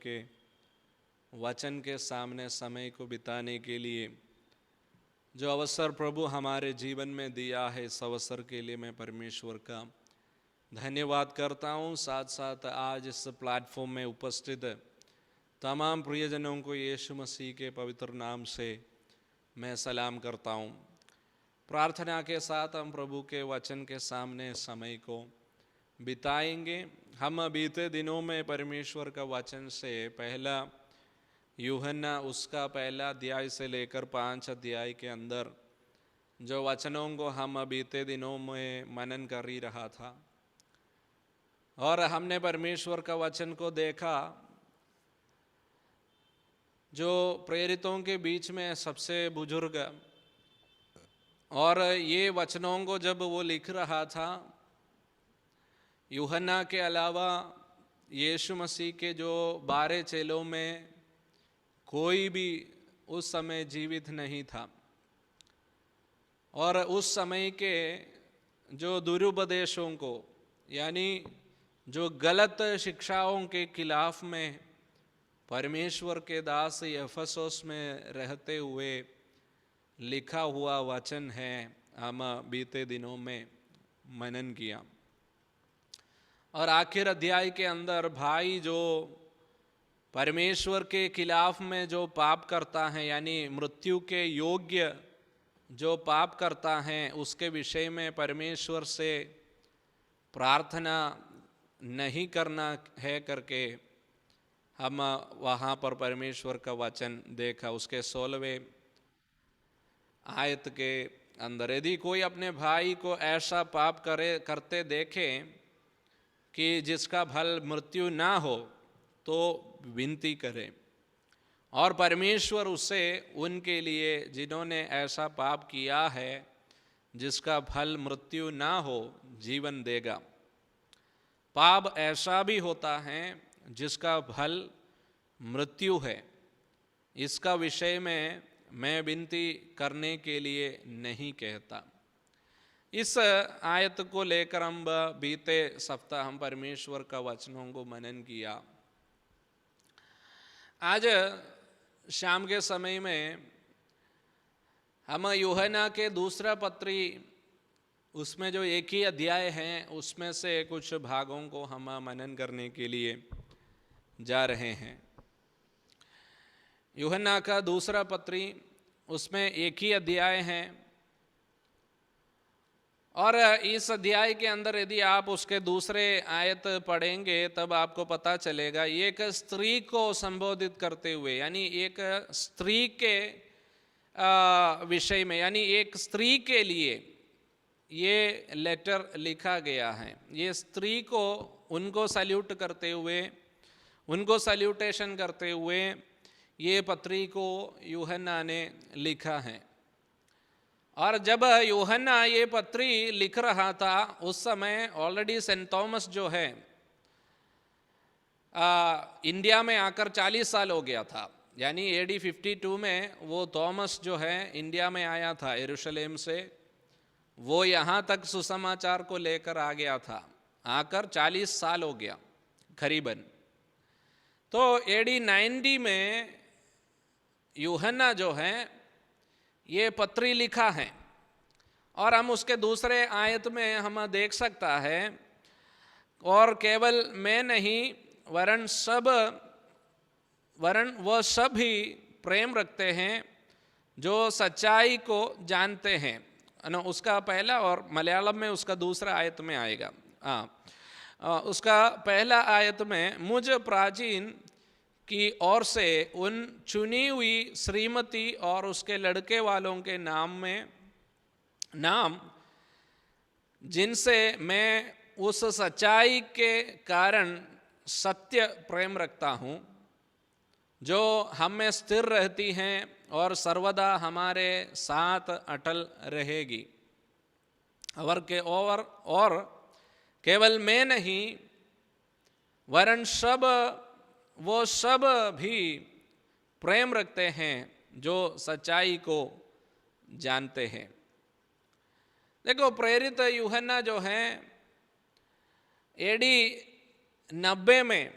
के वचन के सामने समय को बिताने के लिए जो अवसर प्रभु हमारे जीवन में दिया है, इस अवसर के लिए मैं परमेश्वर का धन्यवाद करता हूँ। साथ साथ आज इस प्लेटफॉर्म में उपस्थित तमाम प्रियजनों को यीशु मसीह के पवित्र नाम से मैं सलाम करता हूँ। प्रार्थना के साथ हम प्रभु के वचन के सामने समय को बिताएंगे। हम बीते दिनों में परमेश्वर का वचन से पहला यूहन्ना उसका पहला अध्याय से लेकर 5 अध्याय के अंदर जो वचनों को हम बीते दिनों में मनन कर ही रहा था, और हमने परमेश्वर का वचन को देखा जो प्रेरितों के बीच में सबसे बुजुर्ग, और ये वचनों को जब वो लिख रहा था, यूहन्ना के अलावा यीशु मसीह के जो 12 चेलों में कोई भी उस समय जीवित नहीं था, और उस समय के जो दुरुपदेशों को यानी जो गलत शिक्षाओं के खिलाफ में परमेश्वर के दास एफेसुस में रहते हुए लिखा हुआ वचन है, हम बीते दिनों में मनन किया। और आखिर अध्याय के अंदर भाई जो परमेश्वर के खिलाफ में जो पाप करता है, यानी मृत्यु के योग्य जो पाप करता है, उसके विषय में परमेश्वर से प्रार्थना नहीं करना है करके हम वहाँ पर परमेश्वर का वचन देखा। उसके 16वें आयत के अंदर, यदि कोई अपने भाई को ऐसा पाप करते देखे कि जिसका फल मृत्यु ना हो, तो विनती करें, और परमेश्वर उसे उनके लिए जिन्होंने ऐसा पाप किया है जिसका फल मृत्यु ना हो, जीवन देगा। पाप ऐसा भी होता है जिसका फल मृत्यु है, इसका विषय में मैं विनती करने के लिए नहीं कहता। इस आयत को लेकर हम बीते सप्ताह हम परमेश्वर का वचनों को मनन किया। आज शाम के समय में हम यूहन्ना के दूसरा पत्री, उसमें जो एक ही अध्याय है, उसमें से कुछ भागों को हम मनन करने के लिए जा रहे हैं। यूहन्ना का दूसरा पत्री, उसमें एक ही अध्याय है, और इस अध्याय के अंदर यदि आप उसके दूसरे आयत पढ़ेंगे तब आपको पता चलेगा, एक स्त्री को संबोधित करते हुए, यानी एक स्त्री के विषय में, यानी एक स्त्री के लिए ये लेटर लिखा गया है। ये स्त्री को उनको सैल्यूट करते हुए, उनको सैल्यूटेशन करते हुए ये पत्री को यूहन्ना ने लिखा है। और जब यूहन्ना ये पत्री लिख रहा था, उस समय ऑलरेडी सेंट थॉमस जो है इंडिया में आकर 40 साल हो गया था। यानी AD 52 में वो थॉमस जो है इंडिया में आया था यरूशलेम से, वो यहाँ तक सुसमाचार को लेकर आ गया था, आकर 40 साल हो गया करीबन। तो AD 90 में यूहन्ना जो है ये पत्री लिखा है, और हम उसके दूसरे आयत में हम देख सकता है, और केवल मैं नहीं वरन वह सब ही प्रेम रखते हैं जो सच्चाई को जानते हैं। उसका पहला, और मलयालम में उसका दूसरा आयत में आएगा। उसका पहला आयत में, मुझ प्राचीन की ओर से उन चुनी हुई श्रीमती और उसके लड़के वालों के नाम जिनसे मैं उस सच्चाई के कारण सत्य प्रेम रखता हूँ, जो हम में स्थिर रहती हैं और सर्वदा हमारे साथ अटल रहेगी। और केवल मैं नहीं वरन वो सब भी प्रेम रखते हैं जो सच्चाई को जानते हैं। देखो, प्रेरित यूहन्ना जो है AD 90 में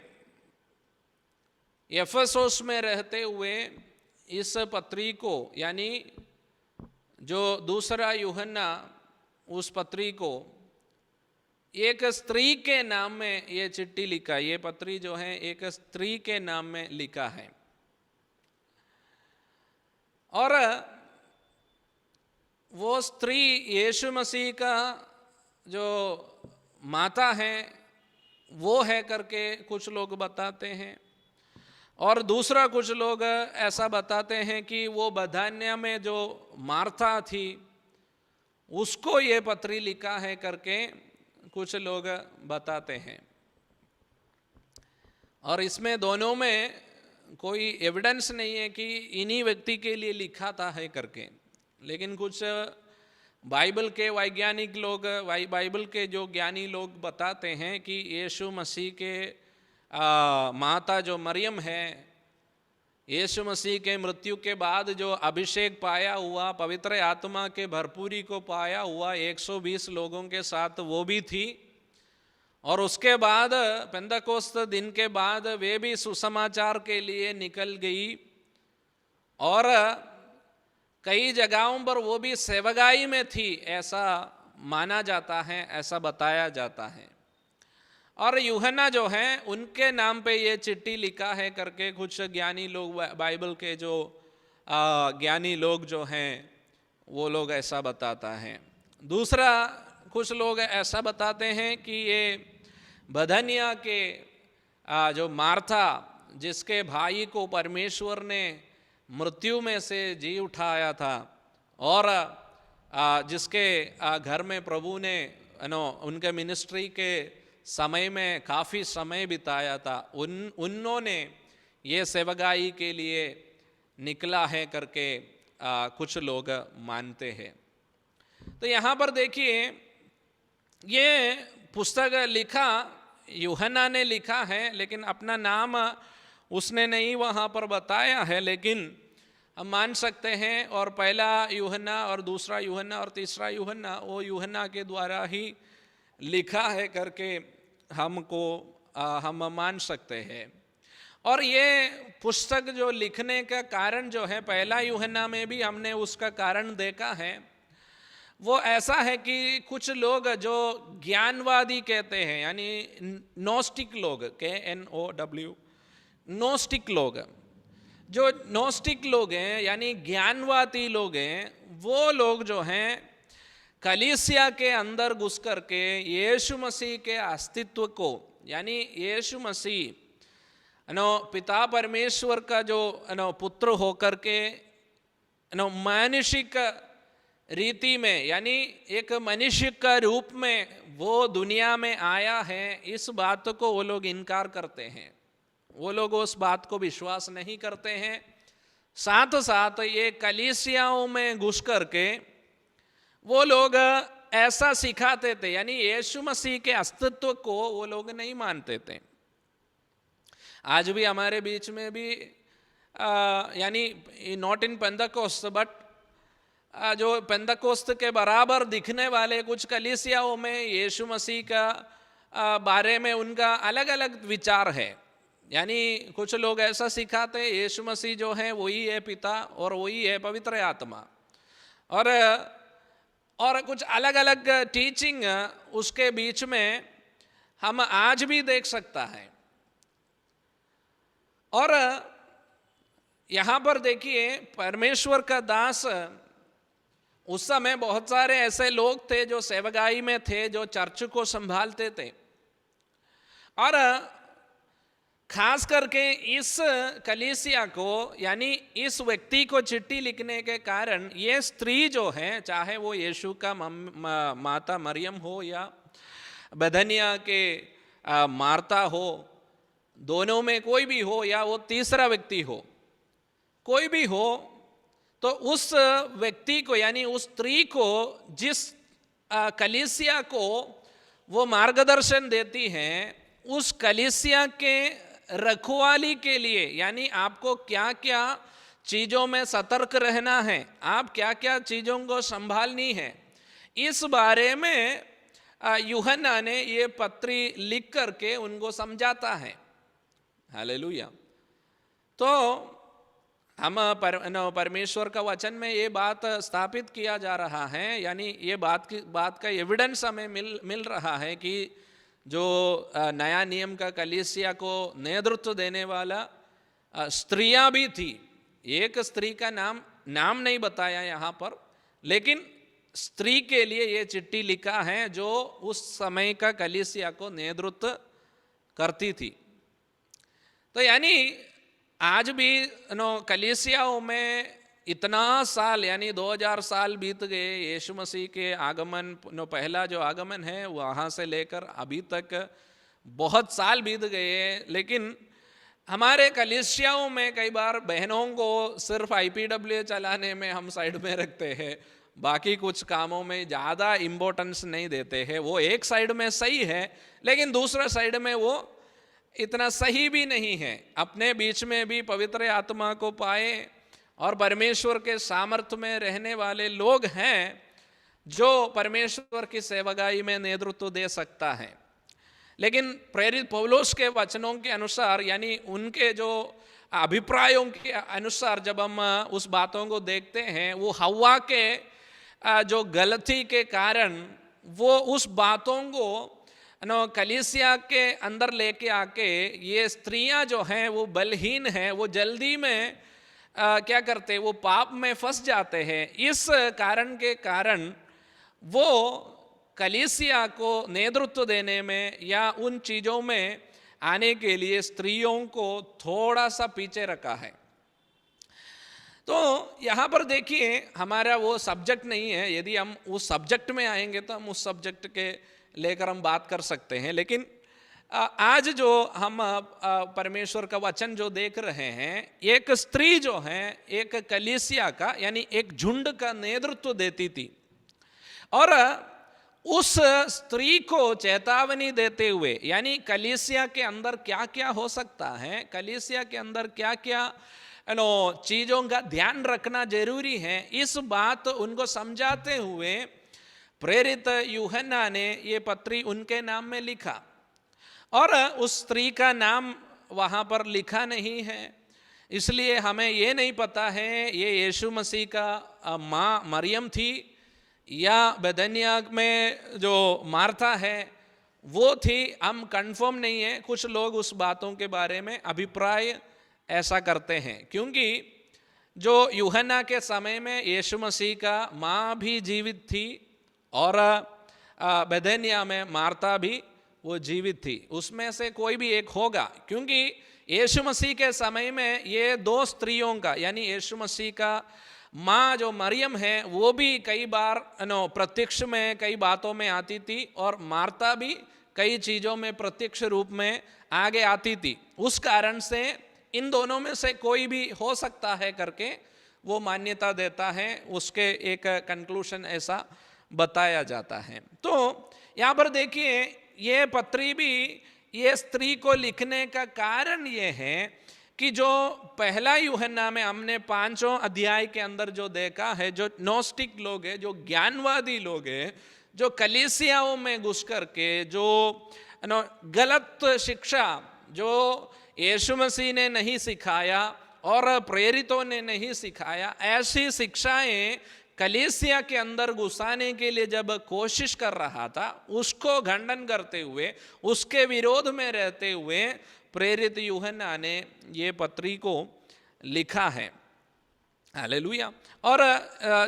एफेसोस में रहते हुए इस पत्री को, यानी जो दूसरा यूहन्ना, उस पत्री को एक स्त्री के नाम में ये चिट्ठी लिखा, ये पत्री जो है एक स्त्री के नाम में लिखा है। और वो स्त्री यीशु मसीह का जो माता है वो है करके कुछ लोग बताते हैं, और दूसरा कुछ लोग ऐसा बताते हैं कि वो बथान्या में जो मार्था थी उसको ये पत्री लिखा है करके कुछ लोग बताते हैं। और इसमें दोनों में कोई एविडेंस नहीं है कि इन्हीं व्यक्ति के लिए लिखा था है करके, लेकिन कुछ बाइबल के वैज्ञानिक लोग, बाइबल के जो ज्ञानी लोग बताते हैं कि यीशु मसीह के माता जो मरियम है, यीशु मसीह के मृत्यु के बाद जो अभिषेक पाया हुआ, पवित्र आत्मा के भरपूरी को पाया हुआ 120 लोगों के साथ वो भी थी। और उसके बाद पेंतकोस्त दिन के बाद वे भी सुसमाचार के लिए निकल गई, और कई जगहों पर वो भी सेवगाई में थी, ऐसा माना जाता है, ऐसा बताया जाता है। और यूहन्ना जो है उनके नाम पे ये चिट्ठी लिखा है करके कुछ ज्ञानी लोग, बाइबल के जो ज्ञानी लोग जो हैं वो लोग ऐसा बताता है। दूसरा कुछ लोग ऐसा बताते हैं कि ये बथान्या के जो मार्था, जिसके भाई को परमेश्वर ने मृत्यु में से जी उठाया था, और जिसके घर में प्रभु ने उनके मिनिस्ट्री के समय में काफ़ी समय बिताया था, उन्होंने ये सेवगाई के लिए निकला है करके कुछ लोग मानते हैं। तो यहाँ पर देखिए, ये पुस्तक लिखा यूहन्ना ने लिखा है, लेकिन अपना नाम उसने नहीं वहाँ पर बताया है, लेकिन हम मान सकते हैं। और पहला यूहन्ना और दूसरा यूहन्ना और तीसरा यूहन्ना वो यूहन्ना के द्वारा ही लिखा है करके हम मान सकते हैं। और ये पुस्तक जो लिखने का कारण जो है, पहला यूहन्ना में भी हमने उसका कारण देखा है, वो ऐसा है कि कुछ लोग जो ज्ञानवादी कहते हैं, यानी नोस्टिक लोग, KNOW, नोस्टिक लोग, जो नोस्टिक लोग हैं यानी ज्ञानवादी लोग हैं, वो लोग जो हैं कलीसिया के अंदर घुस करके यीशु मसीह के अस्तित्व को, यानी यीशु मसीह पिता परमेश्वर का जो पुत्र होकर के मानुषिक रीति में, यानी एक मनुष्य का रूप में वो दुनिया में आया है, इस बात को वो लोग इनकार करते हैं। वो लोग उस बात को विश्वास नहीं करते हैं। साथ साथ ये कलीसियाओं में घुस करके वो लोग ऐसा सिखाते थे, यानी यीशु मसीह के अस्तित्व को वो लोग नहीं मानते थे। आज भी हमारे बीच में भी यानी नॉट इन पेंतकोस्त बट जो पेंतकोस्त के बराबर दिखने वाले कुछ कलीसियाओं में यीशु मसीह का बारे में उनका अलग अलग विचार है। यानी कुछ लोग ऐसा सिखाते हैं यीशु मसीह जो है वही है पिता और वही है पवित्र आत्मा, और कुछ अलग अलग टीचिंग उसके बीच में हम आज भी देख सकता है। और यहाँ पर देखिए, परमेश्वर का दास, उस समय बहुत सारे ऐसे लोग थे जो सेवगाई में थे, जो चर्च को संभालते थे, और खास करके इस कलीसिया को, यानी इस व्यक्ति को चिट्ठी लिखने के कारण ये स्त्री जो है, चाहे वो यीशु का माता मरियम हो या बथान्या के मार्था हो, दोनों में कोई भी हो, या वो तीसरा व्यक्ति हो, कोई भी हो, तो उस व्यक्ति को, यानी उस स्त्री को, जिस कलीसिया को वो मार्गदर्शन देती हैं, उस कलीसिया के रखवाली के लिए, यानी आपको क्या क्या चीज़ों में सतर्क रहना है, आप क्या क्या चीज़ों को संभालनी है, इस बारे में यूहन्ना ने ये पत्री लिख करके उनको समझाता है। हालेलुया। तो हम परमेश्वर का वचन में ये बात स्थापित किया जा रहा है, यानी ये बात का एविडेंस हमें मिल रहा है कि जो नया नियम का कलीसिया को नेतृत्व देने वाला स्त्रियां भी थी। एक स्त्री का नाम नहीं बताया यहाँ पर, लेकिन स्त्री के लिए ये चिट्ठी लिखा है जो उस समय का कलीसिया को नेतृत्व करती थी। तो यानी आज भी कलीसियाओं में इतना साल, यानी 2000 साल बीत गए। यीशु मसीह के आगमन, पहला जो आगमन है वहाँ से लेकर अभी तक बहुत साल बीत गए, लेकिन हमारे कलीसियाओं में कई बार बहनों को सिर्फ IPW चलाने में हम साइड में रखते हैं, बाकी कुछ कामों में ज़्यादा इम्पोर्टेंस नहीं देते हैं। वो एक साइड में सही है, लेकिन दूसरे साइड में वो इतना सही भी नहीं है। अपने बीच में भी पवित्र आत्मा को पाए और परमेश्वर के सामर्थ्य में रहने वाले लोग हैं जो परमेश्वर की सेवकाई में नेतृत्व दे सकता है। लेकिन प्रेरित पौलुस के वचनों के अनुसार, यानी उनके जो अभिप्रायों के अनुसार जब हम उस बातों को देखते हैं, वो हव्वा के जो गलती के कारण वो उस बातों को कलीसिया के अंदर लेके आके, ये स्त्रियां जो हैं वो बलहीन हैं, वो जल्दी में क्या करते, वो पाप में फंस जाते हैं। इस कारण के कारण वो कलीसिया को नेतृत्व देने में या उन चीज़ों में आने के लिए स्त्रियों को थोड़ा सा पीछे रखा है। तो यहाँ पर देखिए, हमारा वो सब्जेक्ट नहीं है। यदि हम उस सब्जेक्ट में आएंगे तो हम उस सब्जेक्ट के लेकर हम बात कर सकते हैं, लेकिन आज जो हम परमेश्वर का वचन जो देख रहे हैं, एक स्त्री जो है एक कलीसिया का, यानी एक झुंड का नेतृत्व देती थी, और उस स्त्री को चेतावनी देते हुए, यानी कलीसिया के अंदर क्या क्या हो सकता है, कलीसिया के अंदर क्या क्या चीज़ों का ध्यान रखना जरूरी है, इस बात उनको समझाते हुए प्रेरित यूहन्ना ने ये पत्री उनके नाम में लिखा। और उस स्त्री का नाम वहाँ पर लिखा नहीं है, इसलिए हमें ये नहीं पता है ये यीशु मसीह का माँ मरियम थी या बेथनिया में जो मार्था है वो थी। हम कंफर्म नहीं है। कुछ लोग उस बातों के बारे में अभिप्राय ऐसा करते हैं, क्योंकि जो यूहन्ना के समय में यीशु मसीह का माँ भी जीवित थी और बेथनिया में मार्था भी वो जीवित थी। उसमें से कोई भी एक होगा, क्योंकि यीशु मसीह के समय में ये दो स्त्रियों का, यानी यीशु मसीह का माँ जो मरियम है वो भी कई बार प्रत्यक्ष में कई बातों में आती थी, और मार्था भी कई चीज़ों में प्रत्यक्ष रूप में आगे आती थी। उस कारण से इन दोनों में से कोई भी हो सकता है करके वो मान्यता देता है। उसके एक कंक्लूशन ऐसा बताया जाता है। तो यहाँ पर देखिए, ये पत्री भी ये स्त्री को लिखने का कारण ये है कि जो पहला यूहन्ना में हमने 5 अध्याय के अंदर जो देखा है, जो नोस्टिक लोग हैं, जो ज्ञानवादी लोग हैं, जो कलीसियाओं में घुस करके जो गलत शिक्षा जो यीशु मसीह ने नहीं सिखाया और प्रेरितों ने नहीं सिखाया, ऐसी शिक्षाएं कलीसिया के अंदर घुसाने के लिए जब कोशिश कर रहा था, उसको खंडन करते हुए, उसके विरोध में रहते हुए प्रेरित यूहन्ना ने ये पत्री को लिखा है। हालेलुया। और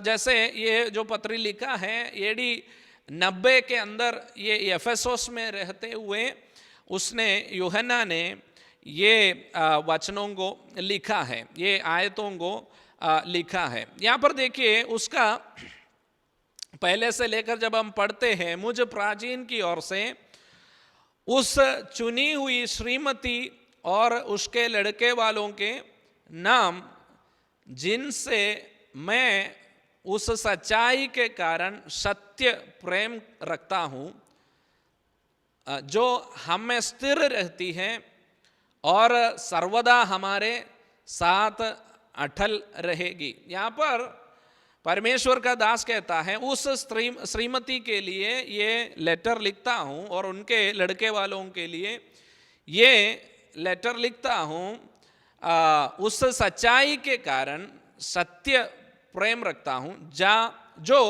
जैसे ये जो पत्री लिखा है AD 90 के अंदर, ये एफेसोस में रहते हुए उसने, यूहन्ना ने ये वचनों को लिखा है, ये आयतों को लिखा है। यहाँ पर देखिए, उसका पहले से लेकर जब हम पढ़ते हैं, मुझ प्राचीन की ओर से उस चुनी हुई श्रीमती और उसके लड़के वालों के नाम, जिनसे मैं उस सच्चाई के कारण सत्य प्रेम रखता हूँ, जो हम में स्थिर रहती है और सर्वदा हमारे साथ अटल रहेगी। यहाँ पर परमेश्वर का दास कहता है, उस श्रीमती के लिए ये लेटर लिखता हूँ और उनके लड़के वालों के लिए ये लेटर लिखता हूँ, उस सच्चाई के कारण सत्य प्रेम रखता हूँ जो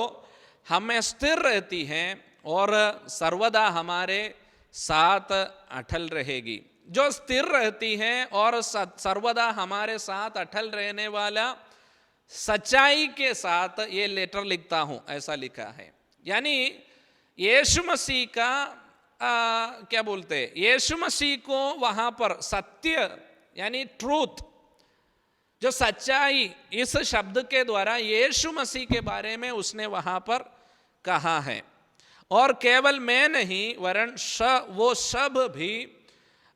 हमें स्थिर रहती है और सर्वदा हमारे साथ अटल रहेगी। जो स्थिर रहती है और सर्वदा हमारे साथ अटल रहने वाला सच्चाई के साथ ये लेटर लिखता हूँ, ऐसा लिखा है। यानी यीशु मसीह का क्या बोलते हैं, यीशु मसीह को वहाँ पर सत्य यानी ट्रूथ, जो सच्चाई, इस शब्द के द्वारा यीशु मसीह के बारे में उसने वहाँ पर कहा है। और केवल मैं नहीं वरन वो सब भी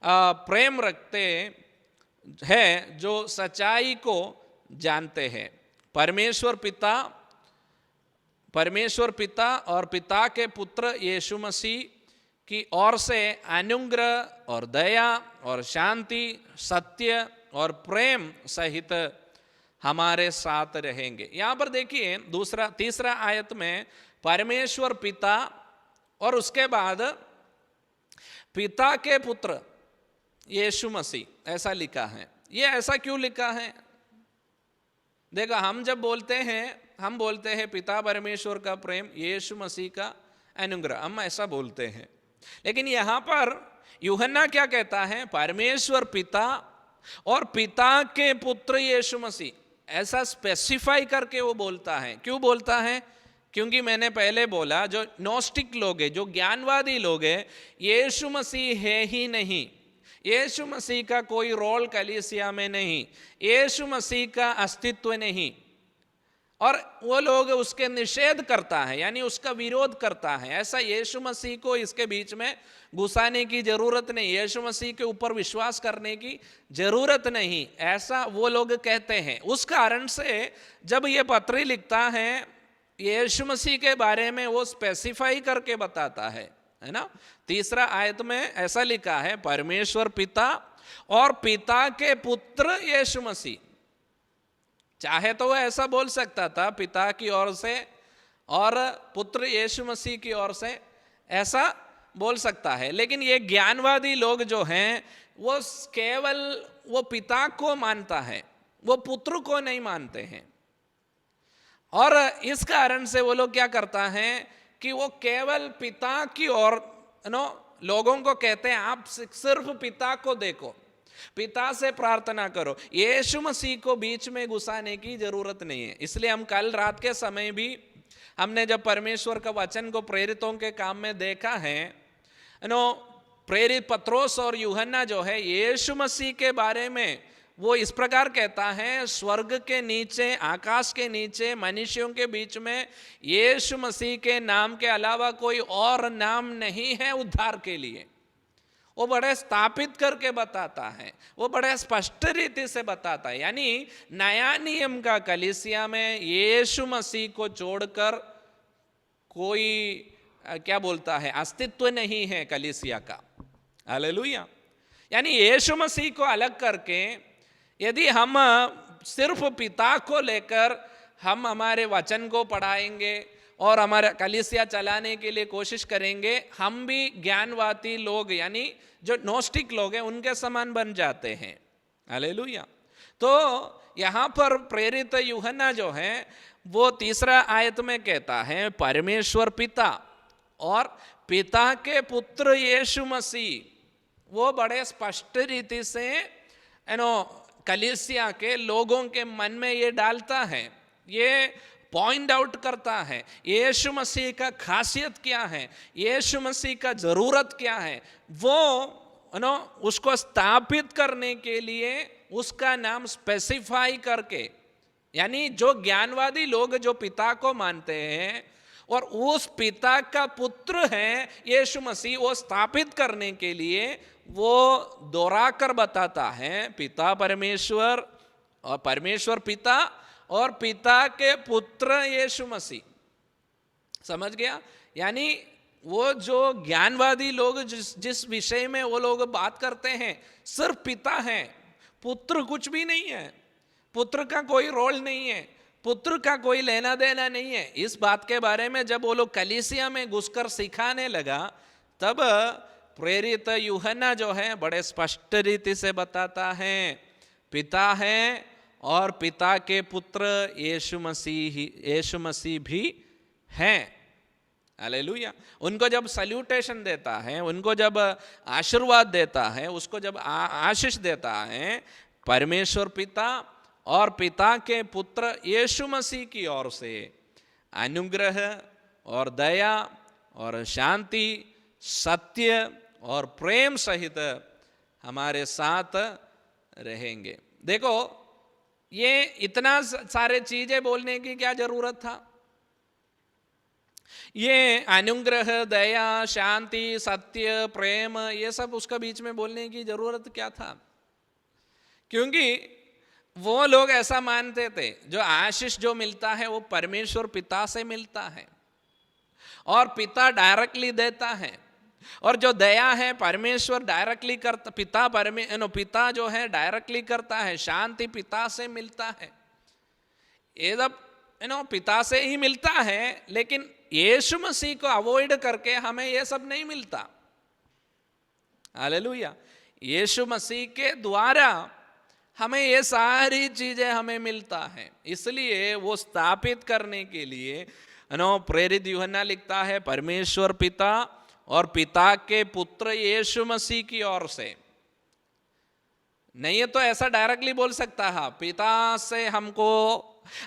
प्रेम रखते हैं जो सच्चाई को जानते हैं। परमेश्वर पिता और पिता के पुत्र यीशु मसीह की ओर से अनुग्रह और दया और शांति, सत्य और प्रेम सहित हमारे साथ रहेंगे। यहाँ पर देखिए तीसरा आयत में परमेश्वर पिता और उसके बाद पिता के पुत्र यीशु मसीह ऐसा लिखा है। ये ऐसा क्यों लिखा है? देखो, हम जब बोलते हैं पिता परमेश्वर का प्रेम, यीशु मसीह का अनुग्रह, हम ऐसा बोलते हैं। लेकिन यहाँ पर यूहन्ना क्या कहता है? परमेश्वर पिता और पिता के पुत्र यीशु मसीह, ऐसा स्पेसिफाई करके वो बोलता है। क्यों बोलता है? क्योंकि मैंने पहले बोला, जो नोस्टिक लोग हैं, जो ज्ञानवादी लोग हैं, यीशु मसीह है ही नहीं, यीशु मसीह का कोई रोल कलीसिया में नहीं, यीशु मसीह का अस्तित्व नहीं, और वो लोग उसके निषेध करता है, यानी उसका विरोध करता है। ऐसा यीशु मसीह को इसके बीच में घुसाने की जरूरत नहीं, यीशु मसीह के ऊपर विश्वास करने की जरूरत नहीं, ऐसा वो लोग कहते हैं। उस कारण से जब ये पत्री लिखता है, यीशु मसीह के बारे में वो स्पेसिफाई करके बताता है ना। तीसरा आयत में ऐसा लिखा है, परमेश्वर पिता और पिता के पुत्र यीशु मसीह। चाहे तो वह ऐसा बोल सकता था, पिता की ओर से और पुत्र यीशु मसीह की ओर से, ऐसा बोल सकता है। लेकिन ये ज्ञानवादी लोग जो हैं, वो केवल वो पिता को मानता है, वो पुत्र को नहीं मानते हैं। और इस कारण से वो लोग क्या करता है कि वो केवल पिता की ओर लोगों को कहते हैं, आप सिर्फ पिता को देखो, पिता से प्रार्थना करो, यीशु मसीह को बीच में घुसाने की जरूरत नहीं है। इसलिए हम कल रात के समय भी हमने जब परमेश्वर का वचन को प्रेरितों के काम में देखा है, प्रेरित पत्रोस और यूहन्ना जो है, यीशु मसीह के बारे में वो इस प्रकार कहता है, स्वर्ग के नीचे, आकाश के नीचे, मनुष्यों के बीच में यीशु मसीह के नाम के अलावा कोई और नाम नहीं है उद्धार के लिए। वो बड़े स्थापित करके बताता है, वो बड़े स्पष्ट रीति से बताता है। यानी नया नियम का कलीसिया में यीशु मसीह को छोड़कर कोई क्या बोलता है, अस्तित्व नहीं है कलीसिया का। हालेलुया। यानी यीशु मसीह को अलग करके यदि हम सिर्फ पिता को लेकर हम हमारे वचन को पढ़ाएंगे और हमारा कलीसिया चलाने के लिए कोशिश करेंगे, हम भी ज्ञानवादी लोग यानी जो नोस्टिक लोग हैं उनके समान बन जाते हैं। हालेलुया। तो यहाँ पर प्रेरित यूहन्ना जो है वो तीसरा आयत में कहता है, परमेश्वर पिता और पिता के पुत्र यीशु मसीह। वो बड़े स्पष्ट रीति से कलीसिया के लोगों के मन में ये डालता है, ये पॉइंट आउट करता है यीशु मसीह का खासियत क्या है, यीशु मसीह का जरूरत क्या है। वो उसको स्थापित करने के लिए उसका नाम स्पेसिफाई करके, यानी जो ज्ञानवादी लोग जो पिता को मानते हैं और उस पिता का पुत्र है यीशु मसीह, वो स्थापित करने के लिए वो दोहरा कर बताता है, पिता परमेश्वर और परमेश्वर पिता और पिता के पुत्र यीशु मसीह। समझ गया? यानी वो जो ज्ञानवादी लोग जिस विषय में वो लोग बात करते हैं, सिर्फ पिता है, पुत्र कुछ भी नहीं है, पुत्र का कोई रोल नहीं है, पुत्र का कोई लेना देना नहीं है। इस बात के बारे में जब वो लोग कलीसिया में घुसकर सिखाने लगा, तब प्रेरित यूहन्ना जो है बड़े स्पष्ट रीति से बताता है, पिता है और पिता के पुत्र यीशु मसीह भी हैं। हालेलुया। उनको जब सल्यूटेशन देता है, उनको जब आशीर्वाद देता है, उसको जब आशीष देता है, परमेश्वर पिता और पिता के पुत्र यीशु मसीह की ओर से अनुग्रह और दया और शांति, सत्य और प्रेम सहित हमारे साथ रहेंगे। देखो, ये इतना सारे चीजें बोलने की क्या जरूरत था? ये अनुग्रह, दया, शांति, सत्य, प्रेम, ये सब उसका बीच में बोलने की जरूरत क्या था? क्योंकि वो लोग ऐसा मानते थे, जो आशीष जो मिलता है वो परमेश्वर पिता से मिलता है और पिता डायरेक्टली देता है, और जो दया है परमेश्वर डायरेक्टली करता, पिता जो है डायरेक्टली करता है, शांति पिता से मिलता है। ये सब पिता से ही मिलता है, लेकिन यीशु मसीह को अवॉइड करके हमें ये सब नहीं मिलता। हालेलुया। यीशु मसीह के द्वारा हमें ये सारी चीजें हमें मिलता है। इसलिए वो स्थापित करने के लिए प्रेरित यूहन्ना लिखता है, परमेश्वर पिता और पिता के पुत्र यीशु मसीह की ओर से। नहीं है तो ऐसा डायरेक्टली बोल सकता है, पिता से हमको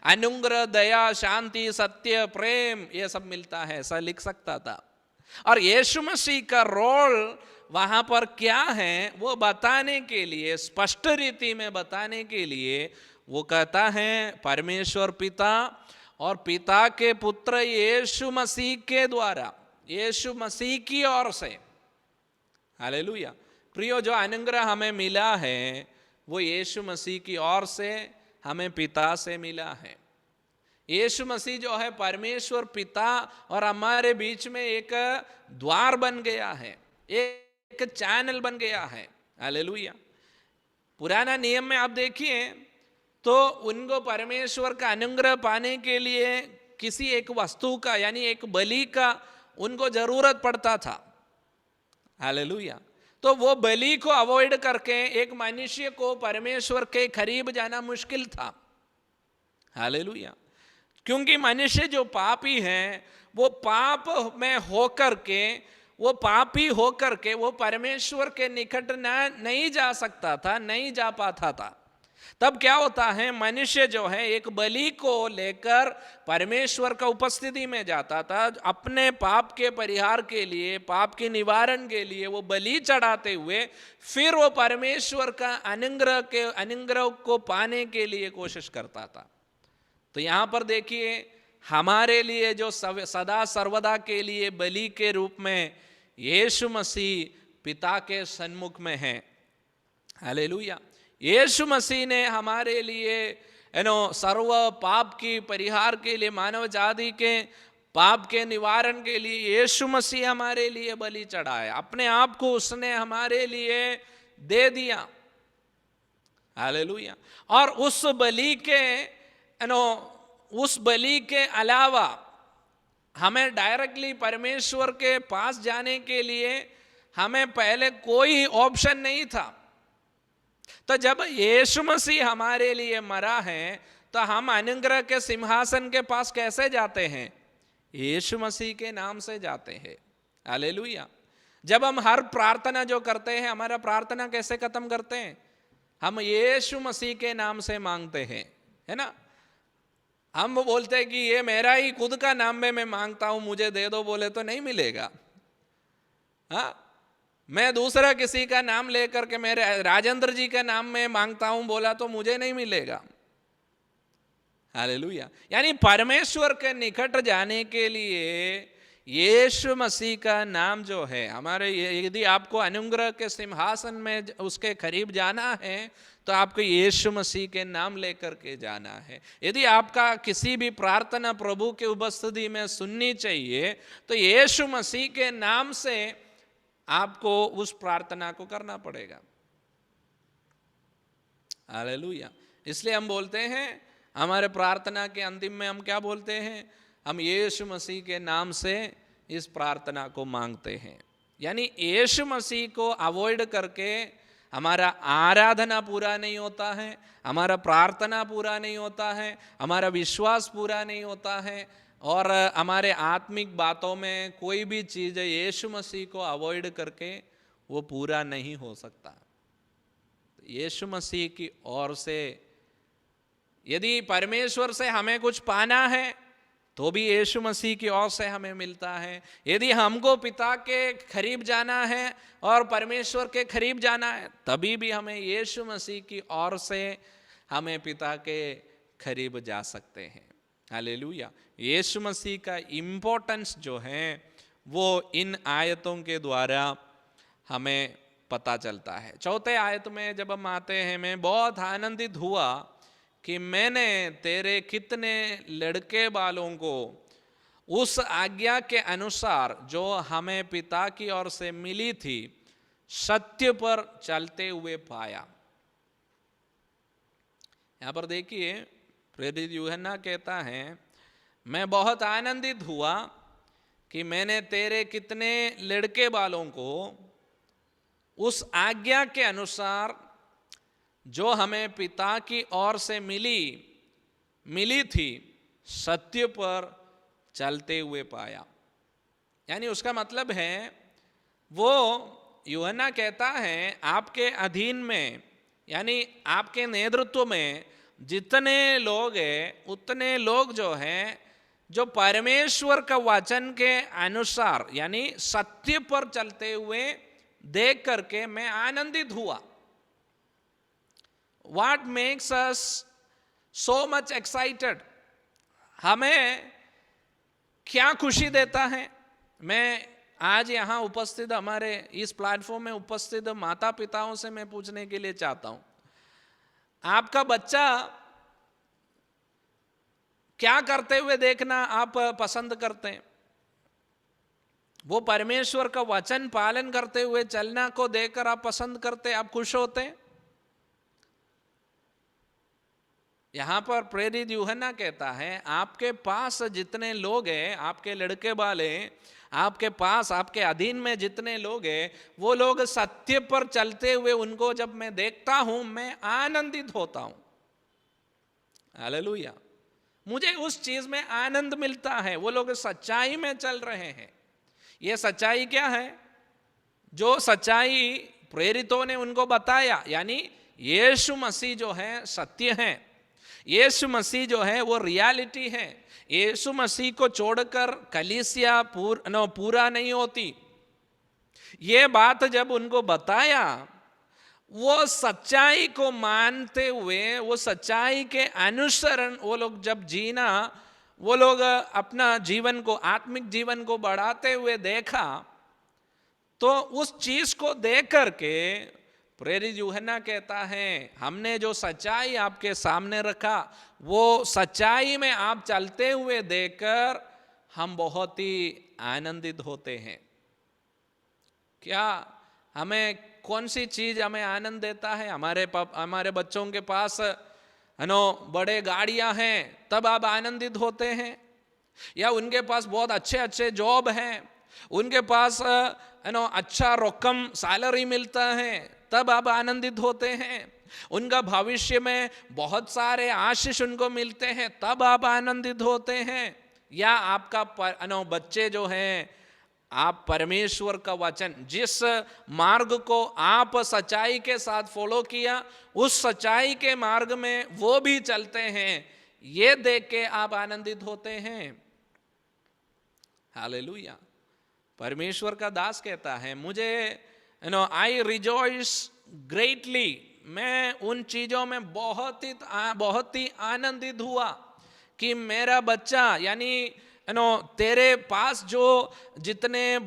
अनुग्रह, दया, शांति, सत्य, प्रेम ये सब मिलता है, ऐसा लिख सकता था। और यीशु मसीह का रोल वहां पर क्या है वो बताने के लिए, स्पष्ट रीति में बताने के लिए वो कहता है, परमेश्वर पिता और पिता के पुत्र यीशु मसीह के द्वारा, यीशु मसीह की ओर से। हालेलुया। प्रियो, जो अनुग्रह हमें मिला है वो यीशु मसीह की ओर से हमें पिता से मिला है। यीशु मसीह जो है परमेश्वर पिता और हमारे बीच में एक द्वार बन गया है, एक चैनल बन गया है। हालेलुया। पुराना नियम में आप देखिए तो उनको परमेश्वर का अनुग्रह पाने के लिए किसी एक वस्तु का, यानी एक बलि का उनको जरूरत पड़ता था। हालेलुया। तो वो बलि को अवॉइड करके एक मनुष्य को परमेश्वर के करीब जाना मुश्किल था। हालेलुया। क्योंकि मनुष्य जो पापी है वो पाप में होकर के, वो पापी होकर के वो परमेश्वर के निकट नहीं जा सकता था, नहीं जा पाता था। तब क्या होता है, मनुष्य जो है एक बलि को लेकर परमेश्वर का उपस्थिति में जाता था, अपने पाप के परिहार के लिए, पाप के निवारण के लिए वो बलि चढ़ाते हुए फिर वो परमेश्वर का अनुग्रह को पाने के लिए कोशिश करता था। तो यहाँ पर देखिए, हमारे लिए जो सदा सर्वदा के लिए बलि के रूप में यीशु मसीह पिता के सन्मुख में है। हालेलुया। यीशु मसीह ने हमारे लिए सर्व पाप की परिहार के लिए, मानव जाति के पाप के निवारण के लिए यीशु मसीह हमारे लिए बलि चढ़ाया, अपने आप को उसने हमारे लिए दे दिया। हालेलुया। और उस बलि के अलावा हमें डायरेक्टली परमेश्वर के पास जाने के लिए हमें पहले कोई ऑप्शन नहीं था। तो जब यीशु मसीह हमारे लिए मरा है तो हम अनुग्रह के सिंहासन के पास कैसे जाते हैं? यीशु मसीह के नाम से जाते हैं। हालेलुया। जब हम हर प्रार्थना जो करते हैं, हमारा प्रार्थना कैसे खत्म करते हैं? हम यीशु मसीह के नाम से मांगते हैं, है ना। हम बोलते हैं कि ये मेरा ही खुद का नाम में मैं मांगता हूं, मुझे दे दो, बोले तो नहीं मिलेगा। हाँ, मैं दूसरा किसी का नाम लेकर के मेरे राजेंद्र जी के नाम में मांगता हूं बोला तो मुझे नहीं मिलेगा। हालेलुया। यानी परमेश्वर के निकट जाने के लिए यीशु मसीह का नाम जो है हमारे, यदि आपको अनुग्रह के सिंहासन में उसके करीब जाना है तो आपको यीशु मसीह के नाम लेकर के जाना है। यदि आपका किसी भी प्रार्थना प्रभु के उपस्थिति में सुननी चाहिए तो यीशु मसीह के नाम से आपको उस प्रार्थना को करना पड़ेगा। हालेलुया। इसलिए हम बोलते हैं, हमारे प्रार्थना के अंतिम में हम क्या बोलते हैं? हम यीशु मसीह के नाम से इस प्रार्थना को मांगते हैं। यानी यीशु मसीह को अवॉइड करके हमारा आराधना पूरा नहीं होता है, हमारा प्रार्थना पूरा नहीं होता है, हमारा विश्वास पूरा नहीं होता है, और हमारे आत्मिक बातों में कोई भी चीज़ यीशु मसीह को अवॉइड करके वो पूरा नहीं हो सकता। यीशु मसीह की ओर से यदि परमेश्वर से हमें कुछ पाना है तो भी यीशु मसीह की ओर से हमें मिलता है। यदि हमको पिता के करीब जाना है और परमेश्वर के करीब जाना है तभी भी हमें यीशु मसीह की ओर से हमें पिता के करीब जा सकते हैं। हालेलुया। यीशु मसीह का इम्पोर्टेंस जो है वो इन आयतों के द्वारा हमें पता चलता है। चौथे आयत में जब हम आते हैं, मैं बहुत आनंदित हुआ कि मैंने तेरे कितने लड़के बालों को उस आज्ञा के अनुसार जो हमें पिता की ओर से मिली थी सत्य पर चलते हुए पाया। यहां पर देखिए, प्रेरित यूहन्ना कहता है, मैं बहुत आनंदित हुआ कि मैंने तेरे कितने लड़के बालों को उस आज्ञा के अनुसार जो हमें पिता की ओर से मिली थी सत्य पर चलते हुए पाया। यानी उसका मतलब है, वो यूहन्ना कहता है आपके अधीन में, यानी आपके नेतृत्व में जितने लोग हैं उतने लोग जो हैं जो परमेश्वर का वचन के अनुसार यानी सत्य पर चलते हुए देख करके मैं आनंदित हुआ। What makes us so much excited? हमें क्या खुशी देता है? मैं आज यहाँ उपस्थित हमारे इस प्लेटफॉर्म में उपस्थित माता पिताओं से मैं पूछने के लिए चाहता हूँ, आपका बच्चा क्या करते हुए देखना आप पसंद करते हैं? वो परमेश्वर का वचन पालन करते हुए चलना को देखकर आप पसंद करते, आप खुश होते हैं? यहां पर प्रेरित यूहन्ना कहता है आपके पास जितने लोग हैं, आपके लड़के वाले, आपके पास आपके अधीन में जितने लोग हैं, वो लोग सत्य पर चलते हुए उनको जब मैं देखता हूं मैं आनंदित होता हूं। हालेलुया। मुझे उस चीज में आनंद मिलता है। वो लोग सच्चाई में चल रहे हैं। ये सच्चाई क्या है? जो सच्चाई प्रेरितों ने उनको बताया, यानी यीशु मसीह जो है सत्य है, यीशु मसीह जो है वो रियलिटी है। यीशु मसीह को छोड़कर कलीसिया पूरा नहीं होती। ये बात जब उनको बताया, वो सच्चाई को मानते हुए, वो सच्चाई के अनुसरण वो लोग जब जीना, वो लोग अपना जीवन को, आत्मिक जीवन को बढ़ाते हुए देखा, तो उस चीज को देख करके प्रेरित यूहन्ना कहता है हमने जो सच्चाई आपके सामने रखा वो सच्चाई में आप चलते हुए देखकर हम बहुत ही आनंदित होते हैं। क्या हमें कौन सी चीज हमें आनंद देता है? हमारे बच्चों के पास बड़े गाड़ियां हैं तब आप आनंदित होते हैं, या उनके पास बहुत अच्छे अच्छे जॉब हैं, उनके पास अच्छा रकम सैलरी मिलता है तब आप आनंदित होते हैं, उनका भविष्य में बहुत सारे आशीष उनको मिलते हैं तब आप आनंदित होते हैं, या आपका बच्चे जो हैं, आप परमेश्वर का वचन, जिस मार्ग को आप सच्चाई के साथ फॉलो किया उस सच्चाई के मार्ग में वो भी चलते हैं, ये देख के आप आनंदित होते हैं। हालेलुया। परमेश्वर का दास कहता है मुझे आई रिजॉइस ग्रेटली, मैं उन चीजों में बहुत ही आनंदित हुआ कि मेरा बच्चा, यानी तेरे पास जो जितने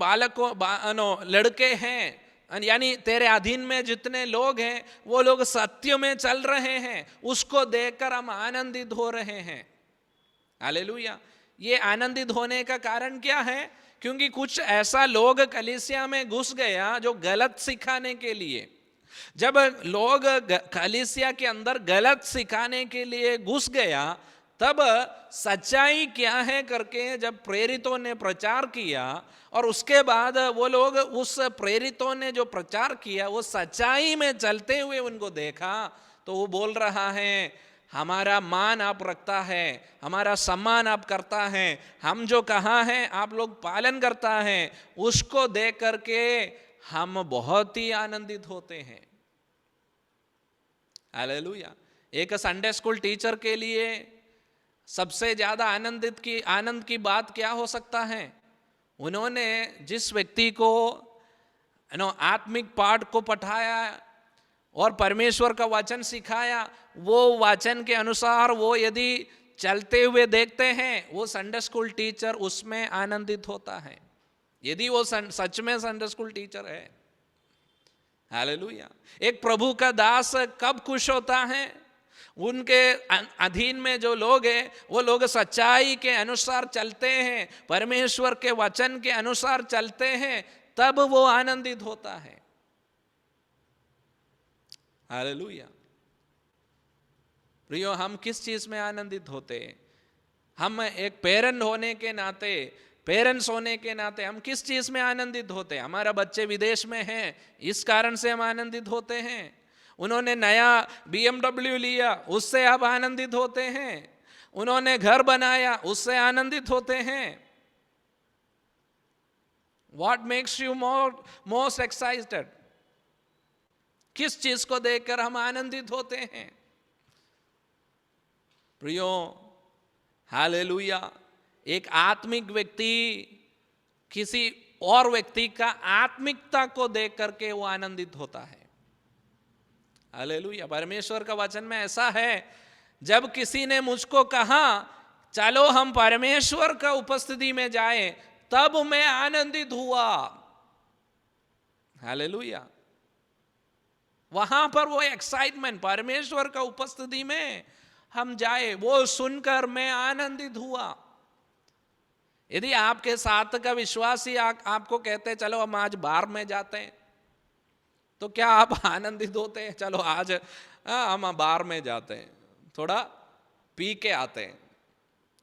लड़के हैं, यानी तेरे अधीन में जितने लोग हैं वो लोग सत्य में चल रहे हैं, उसको देखकर हम आनंदित हो रहे हैं। हालेलुया। ये आनंदित होने का कारण क्या है? क्योंकि कुछ ऐसा लोग कलीसिया में घुस गया जो गलत सिखाने के लिए, जब लोग कलीसिया के अंदर गलत सिखाने के लिए घुस गया तब सच्चाई क्या है करके जब प्रेरितों ने प्रचार किया, और उसके बाद वो लोग उस प्रेरितों ने जो प्रचार किया वो सच्चाई में चलते हुए उनको देखा, तो वो बोल रहा है हमारा मान आप रखता है, हमारा सम्मान आप करता है, हम जो कहा है आप लोग पालन करता है, उसको देख करके हम बहुत ही आनंदित होते हैं। हालेलुया। एक संडे स्कूल टीचर के लिए सबसे ज्यादा आनंद की बात क्या हो सकता है? उन्होंने जिस व्यक्ति को आत्मिक पाठ को पढ़ाया और परमेश्वर का वचन सिखाया, वो वचन के अनुसार वो यदि चलते हुए देखते हैं, वो संडे स्कूल टीचर उसमें आनंदित होता है, यदि वो सच में संडे स्कूल टीचर है। हालेलुया। एक प्रभु का दास कब खुश होता है? उनके अधीन में जो लोग हैं वो लोग सच्चाई के अनुसार चलते हैं, परमेश्वर के वचन के अनुसार चलते हैं, तब वो आनंदित होता है। हालेलुया। प्रियो, हम किस चीज में आनंदित होते हैं? हम एक पेरेंट्स होने के नाते हम किस चीज में आनंदित होते हैं? हमारा बच्चे विदेश में हैं, इस कारण से हम आनंदित होते हैं। उन्होंने नया BMW लिया, उससे आप आनंदित होते हैं। उन्होंने घर बनाया, उससे आनंदित होते हैं। What makes you most excited? किस चीज को देखकर हम आनंदित होते हैं? प्रियो, हालेलुया, एक आत्मिक व्यक्ति किसी और व्यक्ति का आत्मिकता को देख करके वो आनंदित होता है। हालेलुया। परमेश्वर का वचन में ऐसा है, जब किसी ने मुझको कहा चलो हम परमेश्वर का उपस्थिति में जाएं, तब मैं आनंदित हुआ। हालेलुया। वहां पर वो एक्साइटमेंट, परमेश्वर का उपस्थिति में हम जाए, वो सुनकर मैं आनंदित हुआ। यदि आपके साथ का विश्वासी आपको कहते चलो हम आज बार में जाते हैं, तो क्या आप आनंदित होते हैं? चलो आज हम बार में जाते हैं, थोड़ा पी के आते हैं,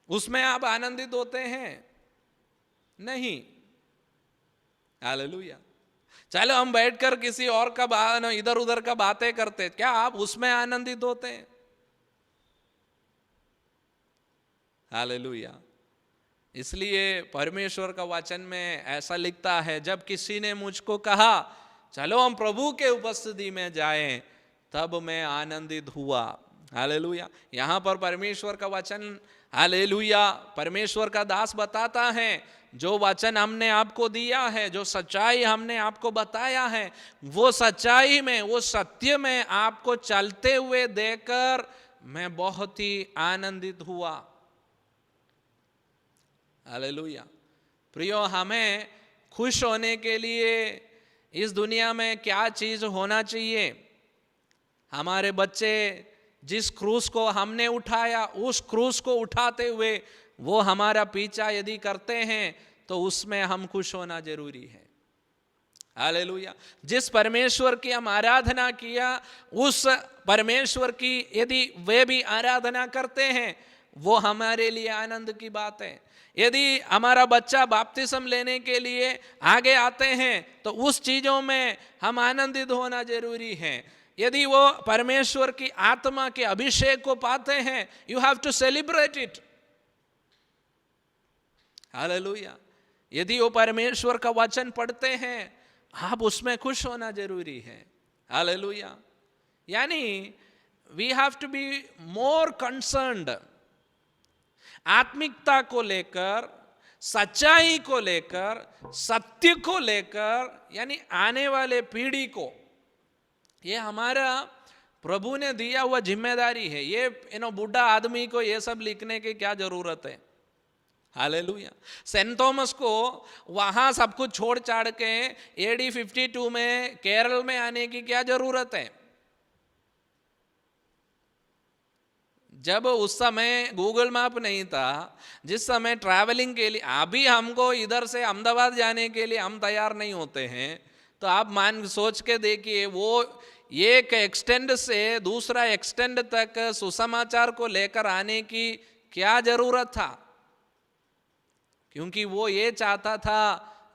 उसमें आप आनंदित होते हैं? नहीं। हालेलुया। चलो हम बैठकर किसी और का इधर उधर का बातें करते, क्या आप उसमें आनंदित होते हैं? हालेलुया। इसलिए परमेश्वर का वचन में ऐसा लिखता है, जब किसी ने मुझको कहा चलो हम प्रभु के उपस्थिति में जाएं, तब मैं आनंदित हुआ। हालेलुया। यहाँ पर परमेश्वर का वचन, हालेलुया, परमेश्वर का दास बताता है, जो वचन हमने आपको दिया है, जो सच्चाई हमने आपको बताया है, वो सच्चाई में, वो सत्य में आपको चलते हुए देखकर मैं बहुत ही आनंदित हुआ। हालेलुया। प्रियो, हमें खुश होने के लिए इस दुनिया में क्या चीज होना चाहिए? हमारे बच्चे जिस क्रूस को हमने उठाया, उस क्रूस को उठाते हुए वो हमारा पीछा यदि करते हैं, तो उसमें हम खुश होना जरूरी है। हालेलुया। जिस परमेश्वर की हम आराधना किया, उस परमेश्वर की यदि वे भी आराधना करते हैं, वो हमारे लिए आनंद की बात है। यदि हमारा बच्चा बपतिस्म लेने के लिए आगे आते हैं, तो उस चीजों में हम आनंदित होना जरूरी है। यदि वो परमेश्वर की आत्मा के अभिषेक को पाते हैं, you have to celebrate it. Hallelujah. यदि वो परमेश्वर का वचन पढ़ते हैं, आप उसमें खुश होना जरूरी है। हालेलुया। यानी we have to be more concerned, आत्मिकता को लेकर, सच्चाई को लेकर, सत्य को लेकर, यानी आने वाले पीढ़ी को, ये हमारा प्रभु ने दिया हुआ जिम्मेदारी है। ये बूढ़ा आदमी को ये सब लिखने की क्या जरूरत है? हालेलुया। सेंट थॉमस को वहां सब कुछ छोड़ छाड़ के AD 52 में केरल में आने की क्या जरूरत है? जब उस समय गूगल मैप नहीं था, जिस समय ट्रैवलिंग के लिए अभी हमको इधर से अहमदाबाद जाने के लिए हम तैयार नहीं होते हैं, तो आप सोच के देखिए, वो एक एक्सटेंड से दूसरा एक्सटेंड तक सुसमाचार को लेकर आने की क्या जरूरत था? क्योंकि वो ये चाहता था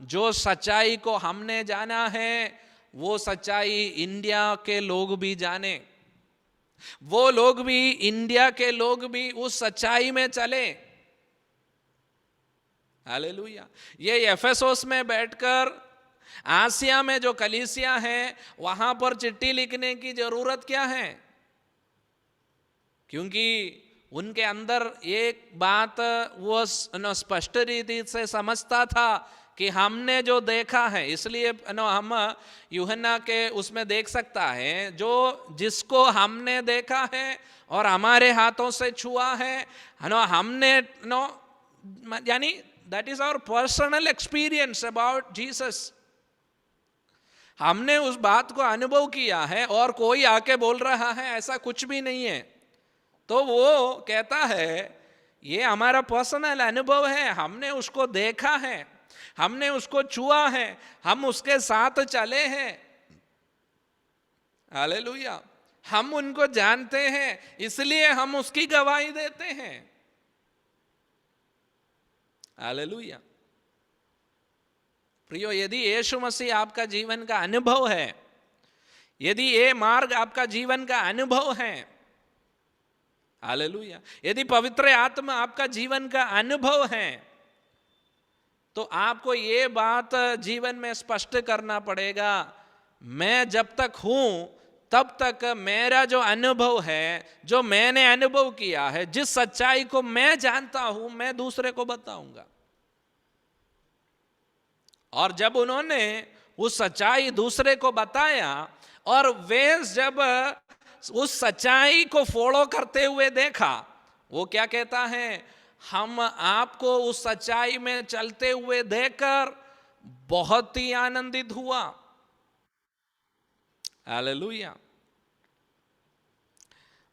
जो सच्चाई को हमने जाना है वो सच्चाई इंडिया के लोग भी जाने, वो लोग भी, इंडिया के लोग भी उस सच्चाई में चले। हालेलुया। ये एफेसोस में बैठकर आसिया में जो कलीसिया है वहां पर चिट्ठी लिखने की जरूरत क्या है? क्योंकि उनके अंदर एक बात वो स्पष्ट रीति से समझता था कि हमने जो देखा है, इसलिए हम यूहन्ना के उसमें देख सकता है, जो जिसको हमने देखा है और हमारे हाथों से छुआ है, हमने यानी that is our personal experience about Jesus. हमने उस बात को अनुभव किया है और कोई आके बोल रहा है ऐसा कुछ भी नहीं है। तो वो कहता है ये हमारा पर्सनल अनुभव है, हमने उसको देखा है, हमने उसको छुआ है, हम उसके साथ चले हैं। हालेलुया। हम उनको जानते हैं, इसलिए हम उसकी गवाही देते हैं। हालेलुया। प्रियो, यदि यीशु मसीह आपका जीवन का अनुभव है, यदि ये मार्ग आपका जीवन का अनुभव है, हालेलुया, यदि पवित्र आत्मा आपका जीवन का अनुभव है, तो आपको ये बात जीवन में स्पष्ट करना पड़ेगा, मैं जब तक हूं तब तक मेरा जो अनुभव है, जो मैंने अनुभव किया है, जिस सच्चाई को मैं जानता हूं, मैं दूसरे को बताऊंगा। और जब उन्होंने उस सच्चाई दूसरे को बताया और वे जब उस सच्चाई को फॉलो करते हुए देखा, वो क्या कहता है, हम आपको उस सच्चाई में चलते हुए देखकर बहुत ही आनंदित हुआ। हालेलुया।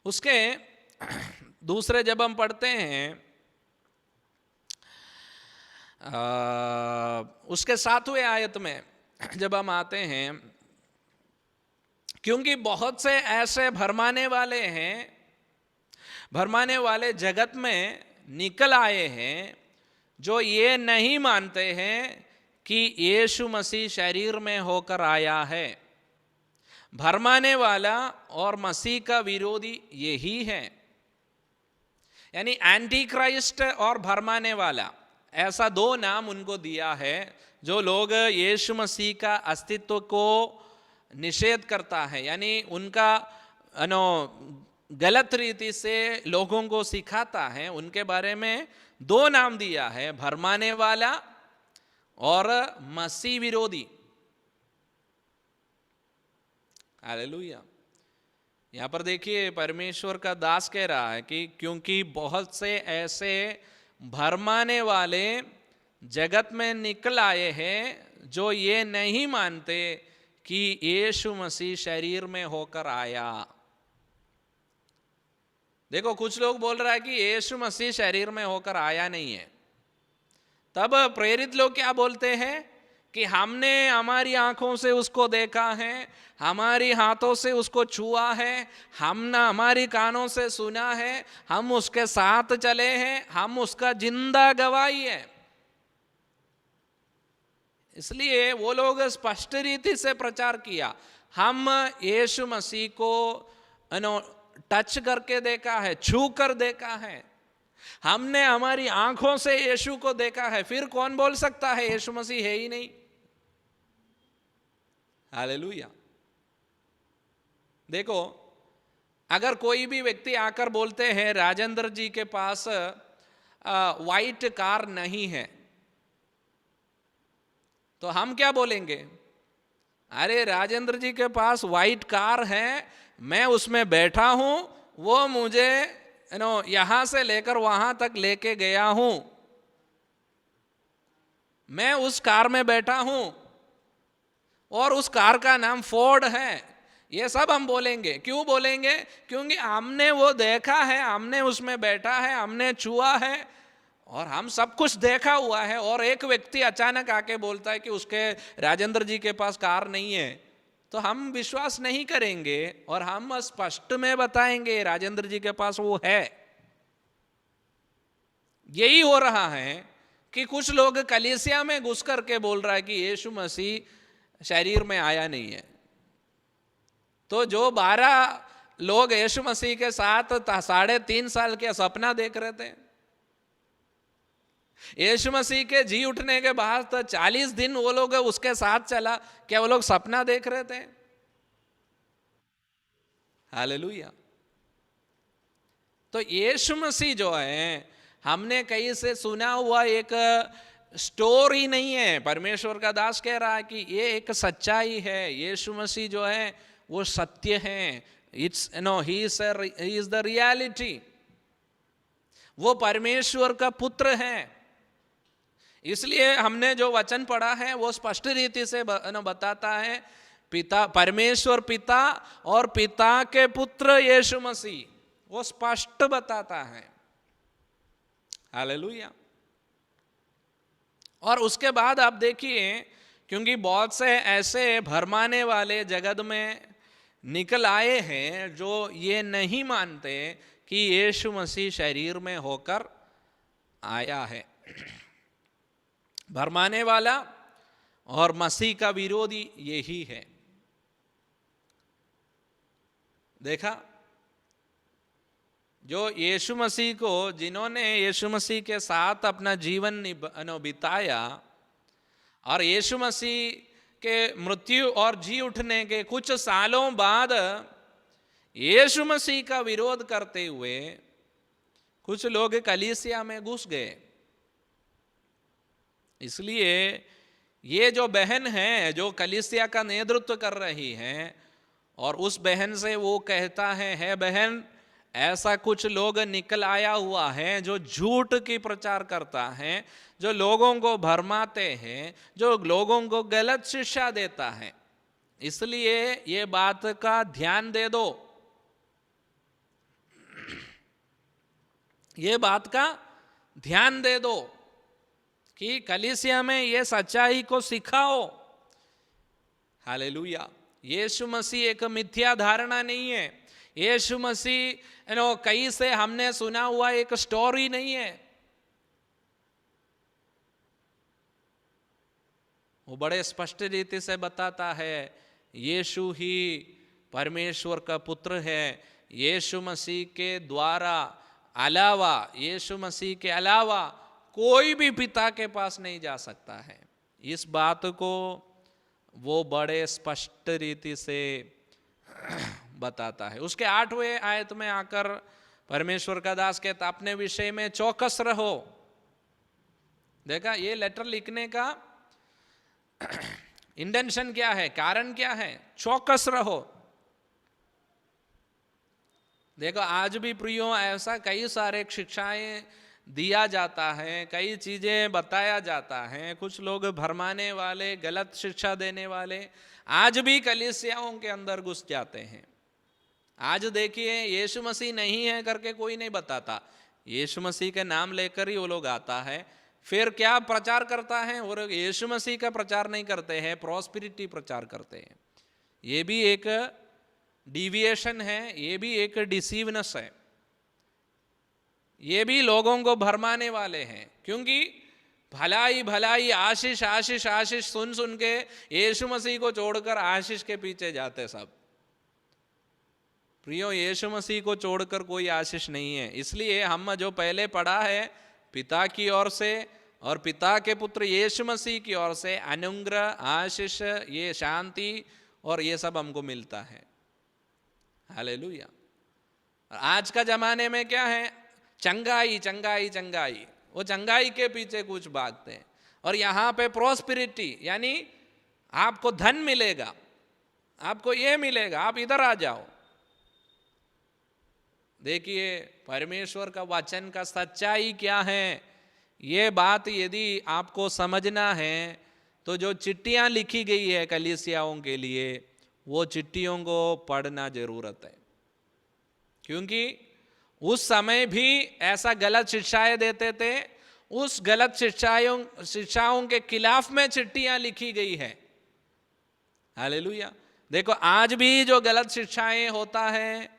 उसके दूसरे जब हम पढ़ते हैं उसके 7वें आयत में जब हम आते हैं, क्योंकि बहुत से ऐसे भरमाने वाले हैं, भरमाने वाले जगत में निकल आए हैं जो ये नहीं मानते हैं कि यीशु मसीह शरीर में होकर आया है। भरमाने वाला और मसीह का विरोधी यही है, यानी एंटी क्राइस्ट और भरमाने वाला, ऐसा 2 नाम उनको दिया है। जो लोग यीशु मसीह का अस्तित्व को निषेध करता है, यानी उनका गलत रीति से लोगों को सिखाता है, उनके बारे में 2 नाम दिया है, भरमाने वाला और मसीह विरोधी। हालेलुया। यहां पर देखिए परमेश्वर का दास कह रहा है कि क्योंकि बहुत से ऐसे भरमाने वाले जगत में निकल आए हैं जो ये नहीं मानते कि यीशु मसीह शरीर में होकर आया। देखो, कुछ लोग बोल रहा है कि यीशु मसीह शरीर में होकर आया नहीं है। तब प्रेरित लोग क्या बोलते हैं कि हमने हमारी आंखों से उसको देखा है, हमारी हाथों से उसको छुआ है, हमने हमारी कानों से सुना है, हम उसके साथ चले हैं, हम उसका जिंदा गवाही है। इसलिए वो लोग स्पष्ट रीति से प्रचार किया, हम यीशु मसीह को टच करके देखा है, छू कर देखा है, हमने हमारी आंखों से यीशु को देखा है। फिर कौन बोल सकता है यीशु मसीह है ही नहीं? हालेलुया। देखो, अगर कोई भी व्यक्ति आकर बोलते हैं राजेंद्र जी के पास व्हाइट कार नहीं है, तो हम क्या बोलेंगे? अरे राजेंद्र जी के पास व्हाइट कार है, मैं उसमें बैठा हूं, वो मुझे यहां से लेकर वहां तक लेके गया हूं, मैं उस कार में बैठा हूं और उस कार का नाम फोर्ड है। ये सब हम बोलेंगे। क्यों बोलेंगे? क्योंकि हमने वो देखा है, हमने उसमें बैठा है, हमने छुआ है और हम सब कुछ देखा हुआ है। और एक व्यक्ति अचानक आके बोलता है कि उसके राजेंद्र जी के पास कार नहीं है, तो हम विश्वास नहीं करेंगे और हम स्पष्ट में बताएंगे राजेंद्र जी के पास वो है। यही हो रहा है कि कुछ लोग कलीसिया में घुस करके बोल रहा है कि यीशु मसीह शरीर में आया नहीं है। तो जो 12 लोग यीशु मसीह के साथ 3.5 साल के सपना देख रहे थे, यीशु मसीह के जी उठने के बाद तो 40 दिन वो लोग उसके साथ चला, क्या वो लोग सपना देख रहे थे? हालेलुया। तो यीशु मसीह जो है, हमने कहीं से सुना हुआ एक स्टोरी नहीं है। परमेश्वर का दास कह रहा है कि ये एक सच्चाई है। यीशु मसीह जो है वो सत्य है। It's he is the reality. वो परमेश्वर का पुत्र है। इसलिए हमने जो वचन पढ़ा है वो स्पष्ट रीति से बताता है, पिता परमेश्वर पिता और पिता के पुत्र यीशु मसीह, वो स्पष्ट बताता है। हालेलुया। और उसके बाद आप देखिए, क्योंकि बहुत से ऐसे भरमाने वाले जगत में निकल आए हैं जो ये नहीं मानते कि यीशु मसीह शरीर में होकर आया है। भरमाने वाला और मसीह का विरोधी यही है। देखा, जो यीशु मसीह को, जिन्होंने यीशु मसीह के साथ अपना जीवन बिताया और यीशु मसीह के मृत्यु और जी उठने के कुछ सालों बाद यीशु मसीह का विरोध करते हुए कुछ लोग कलीसिया में घुस गए। इसलिए ये जो बहन है जो कलीसिया का नेतृत्व कर रही है, और उस बहन से वो कहता है बहन, ऐसा कुछ लोग निकल आया हुआ है जो झूठ की प्रचार करता है, जो लोगों को भरमाते हैं, जो लोगों को गलत शिक्षा देता है। इसलिए ये बात का ध्यान दे दो, ये बात का ध्यान दे दो कि कलीसिया में ये सच्चाई को सिखाओ। हालेलुया। यीशु मसीह एक मिथ्या धारणा नहीं है। यीशु मसीह कहीं से हमने सुना हुआ एक स्टोरी नहीं है। वो बड़े स्पष्ट रीति से बताता है यीशु ही परमेश्वर का पुत्र है। यीशु मसीह के द्वारा अलावा, यीशु मसीह के अलावा कोई भी पिता के पास नहीं जा सकता है। इस बात को वो बड़े स्पष्ट रीति से बताता है। उसके 8वें आयत में आकर परमेश्वर का दास कहता, अपने विषय में चौकस रहो। देखा, ये लेटर लिखने का इंटेंशन क्या है, कारण क्या है? चौकस रहो। देखो, आज भी प्रियो ऐसा कई सारे शिक्षाएं दिया जाता है, कई चीजें बताया जाता है। कुछ लोग भरमाने वाले, गलत शिक्षा देने वाले आज भी कलीसियाओं के अंदर घुस जाते हैं। आज देखिए, यीशु मसीह नहीं है करके कोई नहीं बताता, यीशु मसीह के नाम लेकर ही वो लोग आता है। फिर क्या प्रचार करता है? और यीशु मसीह का प्रचार नहीं करते हैं, प्रॉस्पेरिटी प्रचार करते हैं। ये भी एक डिविएशन है, ये भी एक डिसीवनेस है, ये भी लोगों को भरमाने वाले हैं। क्योंकि भलाई भलाई, आशीष आशीष आशीष सुन सुन के यीशु मसीह को छोड़कर आशीष के पीछे जाते सब। प्रियो, यीशु मसीह को छोड़कर कोई आशीष नहीं है। इसलिए हम जो पहले पढ़ा है, पिता की ओर से और पिता के पुत्र यीशु मसीह की ओर से अनुग्रह, आशीष, ये शांति और ये सब हमको मिलता है। हालेलुया। आज का जमाने में क्या है? चंगाई चंगाई चंगाई, वो चंगाई के पीछे कुछ भागते हैं। और यहाँ पे प्रोस्पेरिटी, यानी आपको धन मिलेगा, आपको ये मिलेगा, आप इधर आ जाओ। देखिए, परमेश्वर का वचन का सच्चाई क्या है, ये बात यदि आपको समझना है तो जो चिट्ठियां लिखी गई है कलीसियाओं के लिए, वो चिट्ठियों को पढ़ना जरूरत है। क्योंकि उस समय भी ऐसा गलत शिक्षाएं देते थे, उस गलत शिक्षाओं के खिलाफ में चिट्ठियां लिखी गई है। हालेलुया। देखो, आज भी जो गलत शिक्षाएं होता है,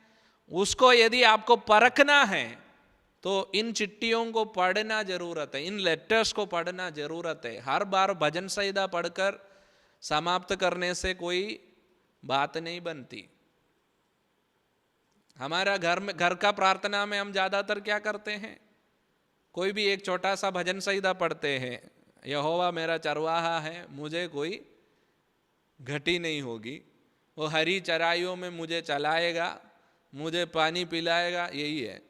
उसको यदि आपको परखना है तो इन चिट्ठियों को पढ़ना जरूरत है, इन लेटर्स को पढ़ना जरूरत है। हर बार भजन संहिता पढ़कर समाप्त करने से कोई बात नहीं बनती। हमारा घर का प्रार्थना में हम ज्यादातर क्या करते हैं, कोई भी एक छोटा सा भजन संहिता पढ़ते हैं, यहोवा मेरा चरवाहा है, मुझे कोई घटी नहीं होगी, वो हरी चराइयों में मुझे चलाएगा, मुझे पानी पिलाएगा, यही है।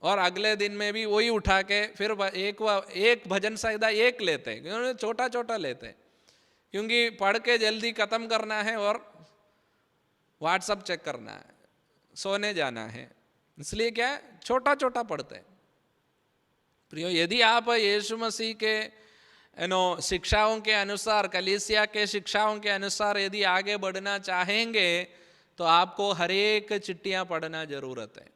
और अगले दिन में भी वही उठा के फिर एक भजन संहिता एक लेते हैं, क्योंकि छोटा छोटा लेते हैं, क्योंकि पढ़ के जल्दी खत्म करना है और व्हाट्सएप चेक करना है, सोने जाना है, इसलिए क्या है छोटा छोटा पढ़ते हैं। प्रियो, यदि आप यीशु मसीह के शिक्षाओं के अनुसार, कलीसिया के शिक्षाओं के अनुसार यदि आगे बढ़ना चाहेंगे तो आपको हर एक चिट्ठियां पढ़ना जरूरत है।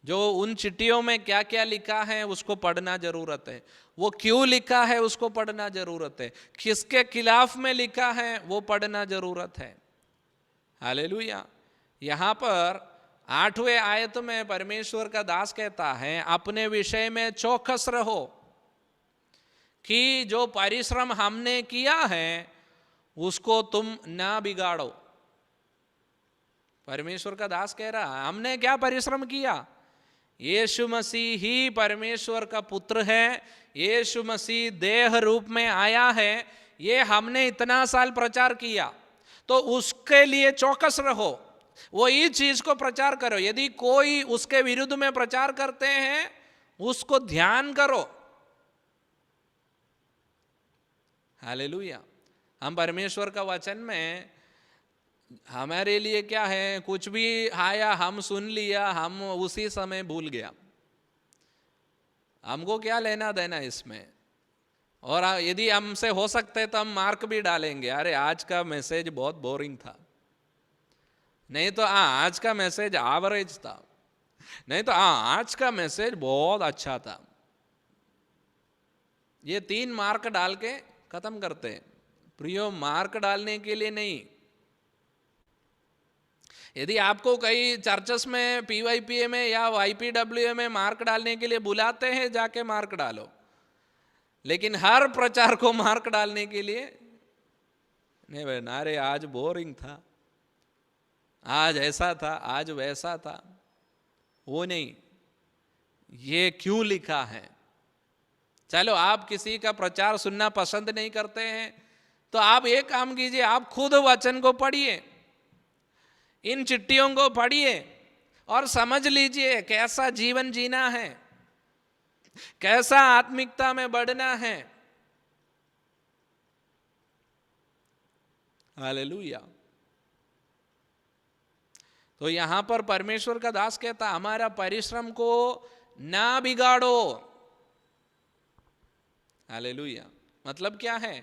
जो उन चिट्ठियों में क्या क्या लिखा है उसको पढ़ना जरूरत है, वो क्यों लिखा है उसको पढ़ना जरूरत है, किसके खिलाफ में लिखा है वो पढ़ना जरूरत है। हालेलुया। यहाँ पर 8वें आयत में परमेश्वर का दास कहता है, अपने विषय में चौकस रहो कि जो परिश्रम हमने किया है उसको तुम ना बिगाड़ो। परमेश्वर का दास कह रहा है, हमने क्या परिश्रम किया? यीशु मसीह ही परमेश्वर का पुत्र है, यीशु मसीह देह रूप में आया है, ये हमने इतना साल प्रचार किया, तो उसके लिए चौकस रहो, वही चीज को प्रचार करो। यदि कोई उसके विरुद्ध में प्रचार करते हैं उसको ध्यान करो। हालेलुया। हम परमेश्वर का वचन में हमारे लिए क्या है, कुछ भी आया हम सुन लिया, हम उसी समय भूल गया, हमको क्या लेना देना इसमें। और यदि हमसे हो सकते तो हम मार्क भी डालेंगे, अरे आज का मैसेज बहुत बोरिंग था, नहीं तो आज का मैसेज एवरेज था, नहीं तो आज का मैसेज बहुत अच्छा था। ये 3 मार्क डाल के खत्म करते हैं। प्रियो, मार्क डालने के लिए नहीं। यदि आपको कई चर्चेस में PYPA में या YPWA में मार्क डालने के लिए बुलाते हैं, जाके मार्क डालो, लेकिन हर प्रचार को मार्क डालने के लिए नहीं भाई, अरे आज बोरिंग था, आज ऐसा था, आज वैसा था, वो नहीं। ये क्यों लिखा है? चलो आप किसी का प्रचार सुनना पसंद नहीं करते हैं तो आप एक काम कीजिए, आप खुद वचन को पढ़िए, इन चिट्ठियों को पढ़िए और समझ लीजिए कैसा जीवन जीना है, कैसा आत्मिकता में बढ़ना है। हालेलुया। तो यहां पर परमेश्वर का दास कहता, हमारा परिश्रम को ना बिगाड़ो। हालेलुया। मतलब क्या है,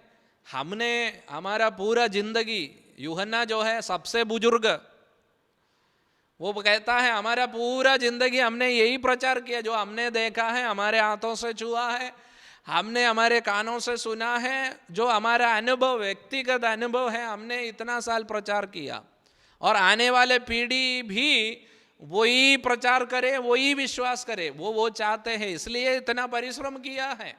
हमने हमारा पूरा जिंदगी, यूहन्ना जो है सबसे बुजुर्ग, वो कहता है हमारा पूरा जिंदगी हमने यही प्रचार किया, जो हमने देखा है, हमारे हाथों से छुआ है, हमने हमारे कानों से सुना है, जो हमारा अनुभव, व्यक्तिगत अनुभव है, हमने इतना साल प्रचार किया। और आने वाले पीढ़ी भी वही प्रचार करे, वही विश्वास करे, वो चाहते हैं, इसलिए इतना परिश्रम किया है।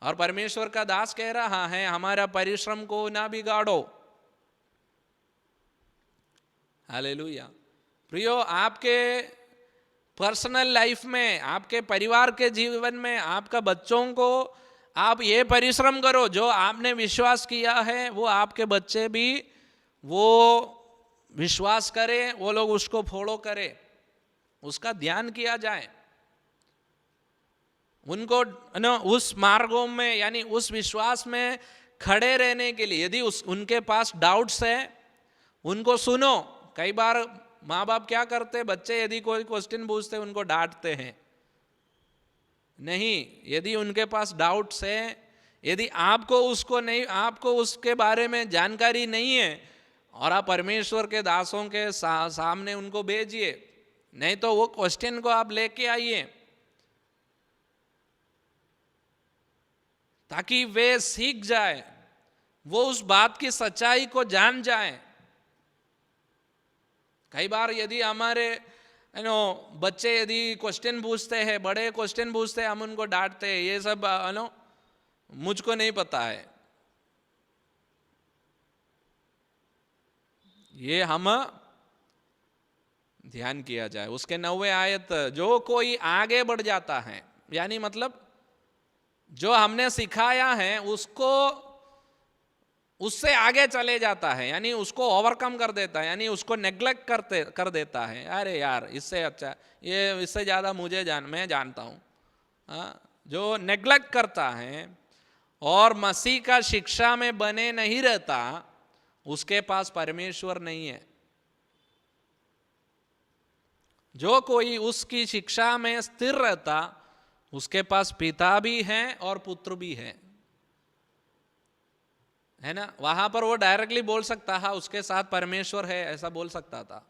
और परमेश्वर का दास कह रहा है, हमारा परिश्रम को ना बिगाड़ो। हालेलुया। प्रियो, आपके पर्सनल लाइफ में, आपके परिवार के जीवन में, आपका बच्चों को आप ये परिश्रम करो, जो आपने विश्वास किया है वो आपके बच्चे भी वो विश्वास करें, वो लोग उसको फॉलो करें, उसका ध्यान किया जाए, उनको उस मार्गों में यानी उस विश्वास में खड़े रहने के लिए। यदि उनके पास डाउट्स है उनको सुनो। कई बार माँ बाप क्या करते, बच्चे यदि कोई क्वेश्चन पूछते उनको डांटते हैं। नहीं, यदि उनके पास डाउट्स है, यदि आपको उसके बारे में जानकारी नहीं है, और आप परमेश्वर के दासों के सामने उनको भेजिए, नहीं तो वो क्वेश्चन को आप लेके आइए, ताकि वे सीख जाए, वो उस बात की सच्चाई को जान जाए। कई बार यदि बच्चे यदि क्वेश्चन पूछते हैं, बड़े क्वेश्चन पूछते हैं, हम उनको डांटते हैं, ये सब मुझको नहीं पता है। ये हम ध्यान किया जाए। उसके 9वें आयत, जो कोई आगे बढ़ जाता है, यानी मतलब जो हमने सिखाया है उसको, उससे आगे चले जाता है, यानी उसको ओवरकम कर देता है, यानी उसको नेग्लेक्ट कर देता है। अरे यार इससे अच्छा, ये इससे ज़्यादा मैं जानता हूँ। जो नेग्लेक्ट करता है और मसीह का शिक्षा में बने नहीं रहता, उसके पास परमेश्वर नहीं है। जो कोई उसकी शिक्षा में स्थिर रहता, उसके पास पिता भी है और पुत्र भी है ना। वहां पर वो डायरेक्टली बोल सकता था उसके साथ परमेश्वर है, ऐसा बोल सकता था,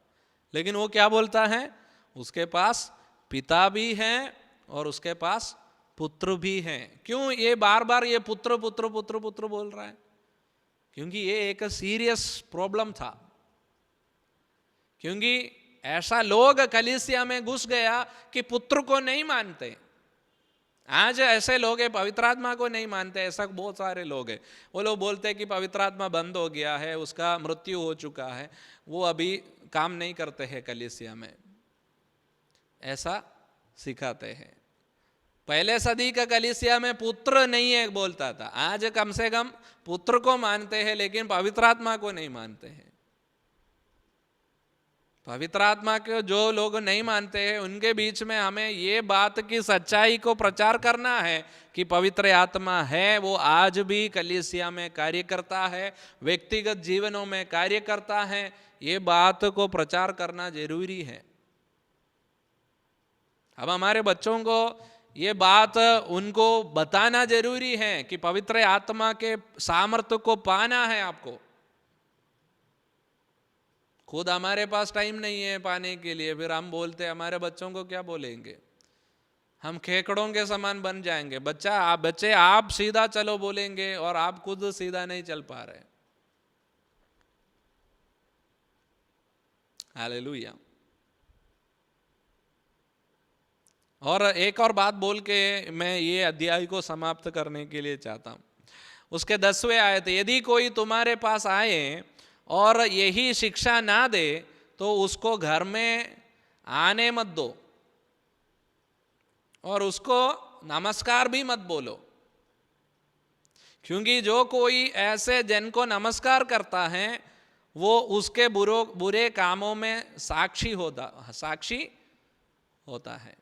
लेकिन वो क्या बोलता है, उसके पास पिता भी है और उसके पास पुत्र भी है। क्यों ये बार बार ये पुत्र पुत्र पुत्र पुत्र बोल रहा है? क्योंकि ये एक सीरियस प्रॉब्लम था। क्योंकि ऐसा लोग कलीसिया में घुस गया कि पुत्र को नहीं मानते। आज ऐसे लोग हैं, पवित्र आत्मा को नहीं मानते। ऐसा बहुत सारे लोग हैं। वो लोग बोलते हैं कि पवित्र आत्मा बंद हो गया है, उसका मृत्यु हो चुका है, वो अभी काम नहीं करते हैं कलीसिया में, ऐसा सिखाते हैं। पहले सदी का कलीसिया में पुत्र नहीं है बोलता था। आज कम से कम पुत्र को मानते हैं, लेकिन पवित्र आत्मा को नहीं मानते हैं। पवित्र आत्मा के जो लोग नहीं मानते हैं, उनके बीच में हमें ये बात की सच्चाई को प्रचार करना है कि पवित्र आत्मा है, वो आज भी कलीसिया में कार्य करता है, व्यक्तिगत जीवनों में कार्य करता है। ये बात को प्रचार करना जरूरी है। अब हमारे बच्चों को ये बात उनको बताना जरूरी है कि पवित्र आत्मा के सामर्थ्य को पाना है आपको। खुद हमारे पास टाइम नहीं है पाने के लिए, फिर हम बोलते हैं, हमारे बच्चों को क्या बोलेंगे? हम खेकड़ों के समान बन जाएंगे। बच्चे आप सीधा चलो बोलेंगे और आप खुद सीधा नहीं चल पा रहे। हालेलुया। और एक और बात बोल के मैं ये अध्याय को समाप्त करने के लिए चाहता हूं। उसके 10वें आयत, यदि कोई तुम्हारे पास आए और यही शिक्षा ना दे तो उसको घर में आने मत दो और उसको नमस्कार भी मत बोलो। क्योंकि जो कोई ऐसे जन को नमस्कार करता है, वो उसके बुरे कामों में साक्षी होता है।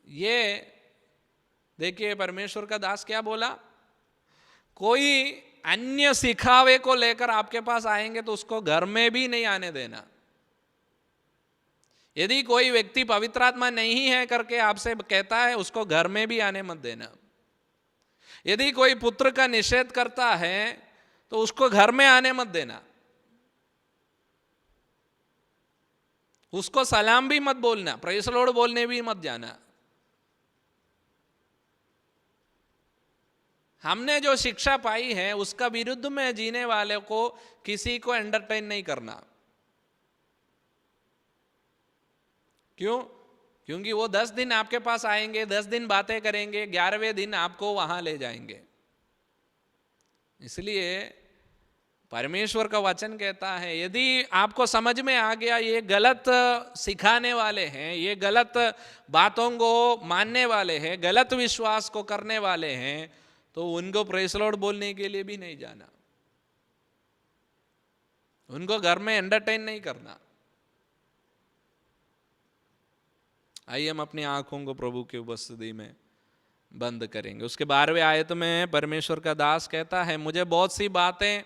ये देखिए परमेश्वर का दास क्या बोला, कोई अन्य सिखावे को लेकर आपके पास आएंगे तो उसको घर में भी नहीं आने देना। यदि कोई व्यक्ति पवित्र आत्मा नहीं है करके आपसे कहता है, उसको घर में भी आने मत देना। यदि कोई पुत्र का निषेध करता है तो उसको घर में आने मत देना। उसको सलाम भी मत बोलना, प्रेज़ लॉर्ड बोलने भी मत जाना। हमने जो शिक्षा पाई है उसका विरुद्ध में जीने वाले को किसी को एंटरटेन नहीं करना। क्यों? क्योंकि वो 10 दिन आपके पास आएंगे, 10 दिन बातें करेंगे, 11वें दिन आपको वहां ले जाएंगे। इसलिए परमेश्वर का वचन कहता है, यदि आपको समझ में आ गया ये गलत सिखाने वाले हैं, ये गलत बातों को मानने वाले हैं, गलत विश्वास को करने वाले हैं, तो उनको प्रेज़ लॉर्ड बोलने के लिए भी नहीं जाना, उनको घर में एंटरटेन नहीं करना। आइए हम अपनी आंखों को प्रभु की उपस्थिति में बंद करेंगे। उसके 12वें आयत में परमेश्वर का दास कहता है, मुझे बहुत सी बातें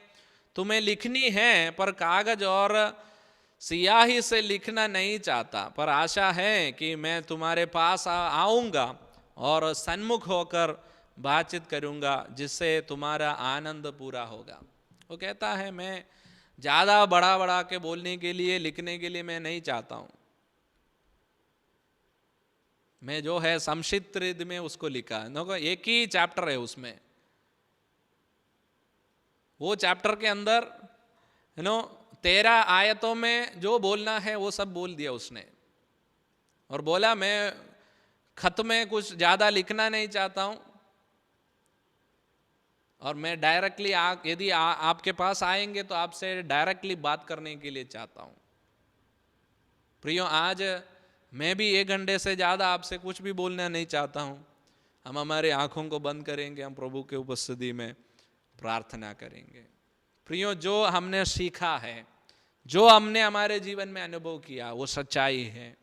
तुम्हें लिखनी है, पर कागज और सियाही से लिखना नहीं चाहता, पर आशा है कि मैं तुम्हारे पास आऊंगा और सन्मुख होकर बातचीत करूंगा, जिससे तुम्हारा आनंद पूरा होगा। वो कहता है, मैं ज़्यादा बड़ा बड़ा के बोलने के लिए, लिखने के लिए मैं नहीं चाहता हूँ। मैं जो है संक्षिप्त में उसको लिखा, एक ही चैप्टर है उसमें। वो चैप्टर के अंदर 13 आयतों में जो बोलना है वो सब बोल दिया उसने, और बोला मैं खत में कुछ ज़्यादा लिखना नहीं चाहता हूँ, और मैं डायरेक्टली यदि आपके पास आएंगे तो आपसे डायरेक्टली बात करने के लिए चाहता हूँ। प्रियो, आज मैं भी 1 घंटे से ज़्यादा आपसे कुछ भी बोलना नहीं चाहता हूँ। हम हमारे आँखों को बंद करेंगे, हम प्रभु के उपस्थिति में प्रार्थना करेंगे। प्रियो, जो हमने सीखा है, जो हमने हमारे जीवन में अनुभव किया, वो सच्चाई है।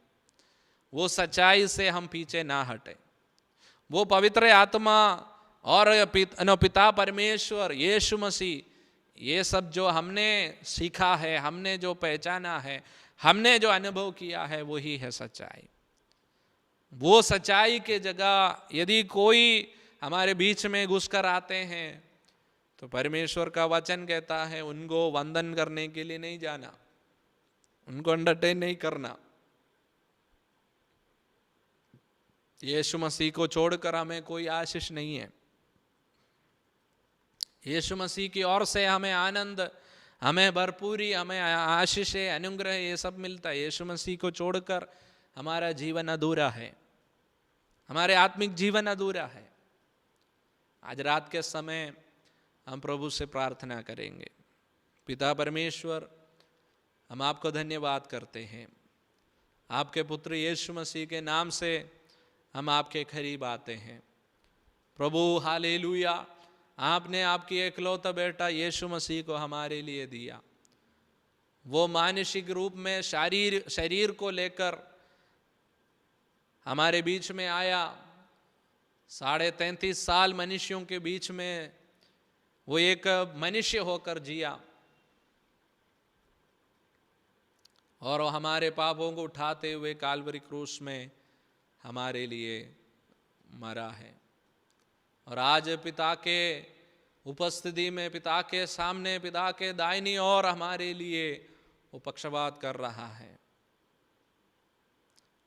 वो सच्चाई से हम पीछे ना हटे। वो पवित्र आत्मा और पिता परमेश्वर, यीशु मसीह, ये सब जो हमने सीखा है, हमने जो पहचाना है, हमने जो अनुभव किया है, वही है सच्चाई। वो सच्चाई के जगह यदि कोई हमारे बीच में घुसकर आते हैं तो परमेश्वर का वचन कहता है उनको वंदन करने के लिए नहीं जाना, उनको एंटरटेन नहीं करना। यीशु मसीह को छोड़कर हमें कोई आशीष नहीं है। यीशु मसीह की ओर से हमें आनंद, हमें भरपूरी, हमें आशीष, अनुग्रह, ये सब मिलता है। यीशु मसीह को छोड़कर हमारा जीवन अधूरा है, हमारे आत्मिक जीवन अधूरा है। आज रात के समय हम प्रभु से प्रार्थना करेंगे। पिता परमेश्वर, हम आपको धन्यवाद करते हैं। आपके पुत्र यीशु मसीह के नाम से हम आपके करीब आते हैं। प्रभु, हालेलुया, आपने आपकी एकलौता बेटा यीशु मसीह को हमारे लिए दिया। वो मानसिक रूप में शरीर को लेकर हमारे बीच में आया। 33.5 साल मनुष्यों के बीच में वो एक मनुष्य होकर जिया, और हमारे पापों को उठाते हुए काल्वरी क्रूस में हमारे लिए मरा है। और आज पिता के उपस्थिति में, पिता के सामने, पिता के दाहिनी ओर हमारे लिए वो पक्षपात कर रहा है।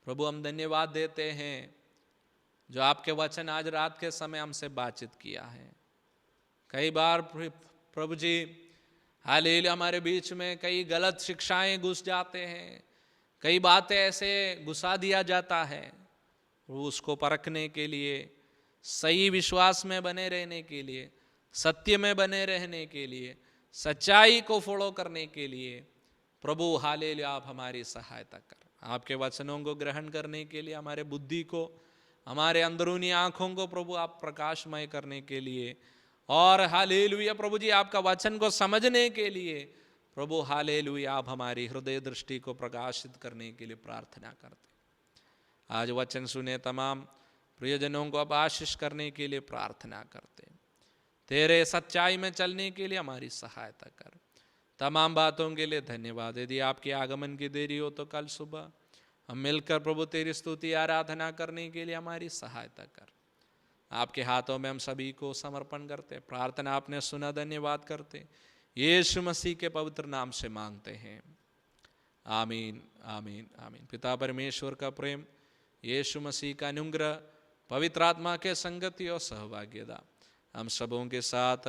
प्रभु, हम धन्यवाद देते हैं जो आपके वचन आज रात के समय हमसे बातचीत किया है। कई बार प्रभु जी, हालेलुया, हमारे बीच में कई गलत शिक्षाएं घुस जाते हैं, कई बातें ऐसे घुसा दिया जाता है। उसको परखने के लिए, सही विश्वास में बने रहने के लिए, सत्य में बने रहने के लिए, सच्चाई को फॉलो करने के लिए प्रभु हालेलुया आप हमारी सहायता कर। आपके वचनों को ग्रहण करने के लिए हमारे बुद्धि को, हमारे अंदरूनी आँखों को प्रभु आप प्रकाशमय करने के लिए, और हालेलुया प्रभु जी आपका वचन को समझने के लिए प्रभु हालेलुया आप हमारी हृदय दृष्टि को प्रकाशित करने के लिए प्रार्थना करते। आज वचन सुने तमाम प्रियजनों को अब आशीष करने के लिए प्रार्थना करते। तेरे सच्चाई में चलने के लिए हमारी सहायता कर। तमाम बातों के लिए धन्यवाद। यदि आपके आगमन की देरी हो तो कल सुबह हम मिलकर प्रभु तेरी स्तुति आराधना करने के लिए हमारी सहायता कर। आपके हाथों में हम सभी को समर्पण करते। प्रार्थना आपने सुना, धन्यवाद करते। यीशु मसीह के पवित्र नाम से मांगते हैं, आमीन, आमीन, आमीन। पिता परमेश्वर का प्रेम, यीशु मसीह का अनुग्रह, पवित्र आत्मा के संगति और सहभाग्यता हम सबों के साथ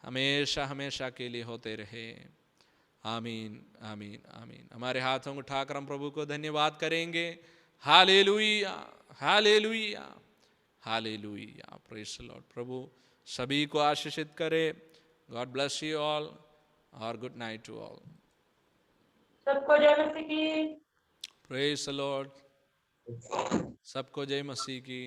हमेशा हमेशा के लिए होते रहे। आमीन, आमीन, आमीन। हमारे हाथों को उठाकर हम प्रभु को धन्यवाद करेंगे। Hallelujah, hallelujah, hallelujah, praise the Lord. प्रभु सभी को आशीषित करे। गॉड ब्लेस यू ऑल और गुड नाइट टू ऑल। सबको जय मसीह की। Praise the Lord. सबको जय मसीह की।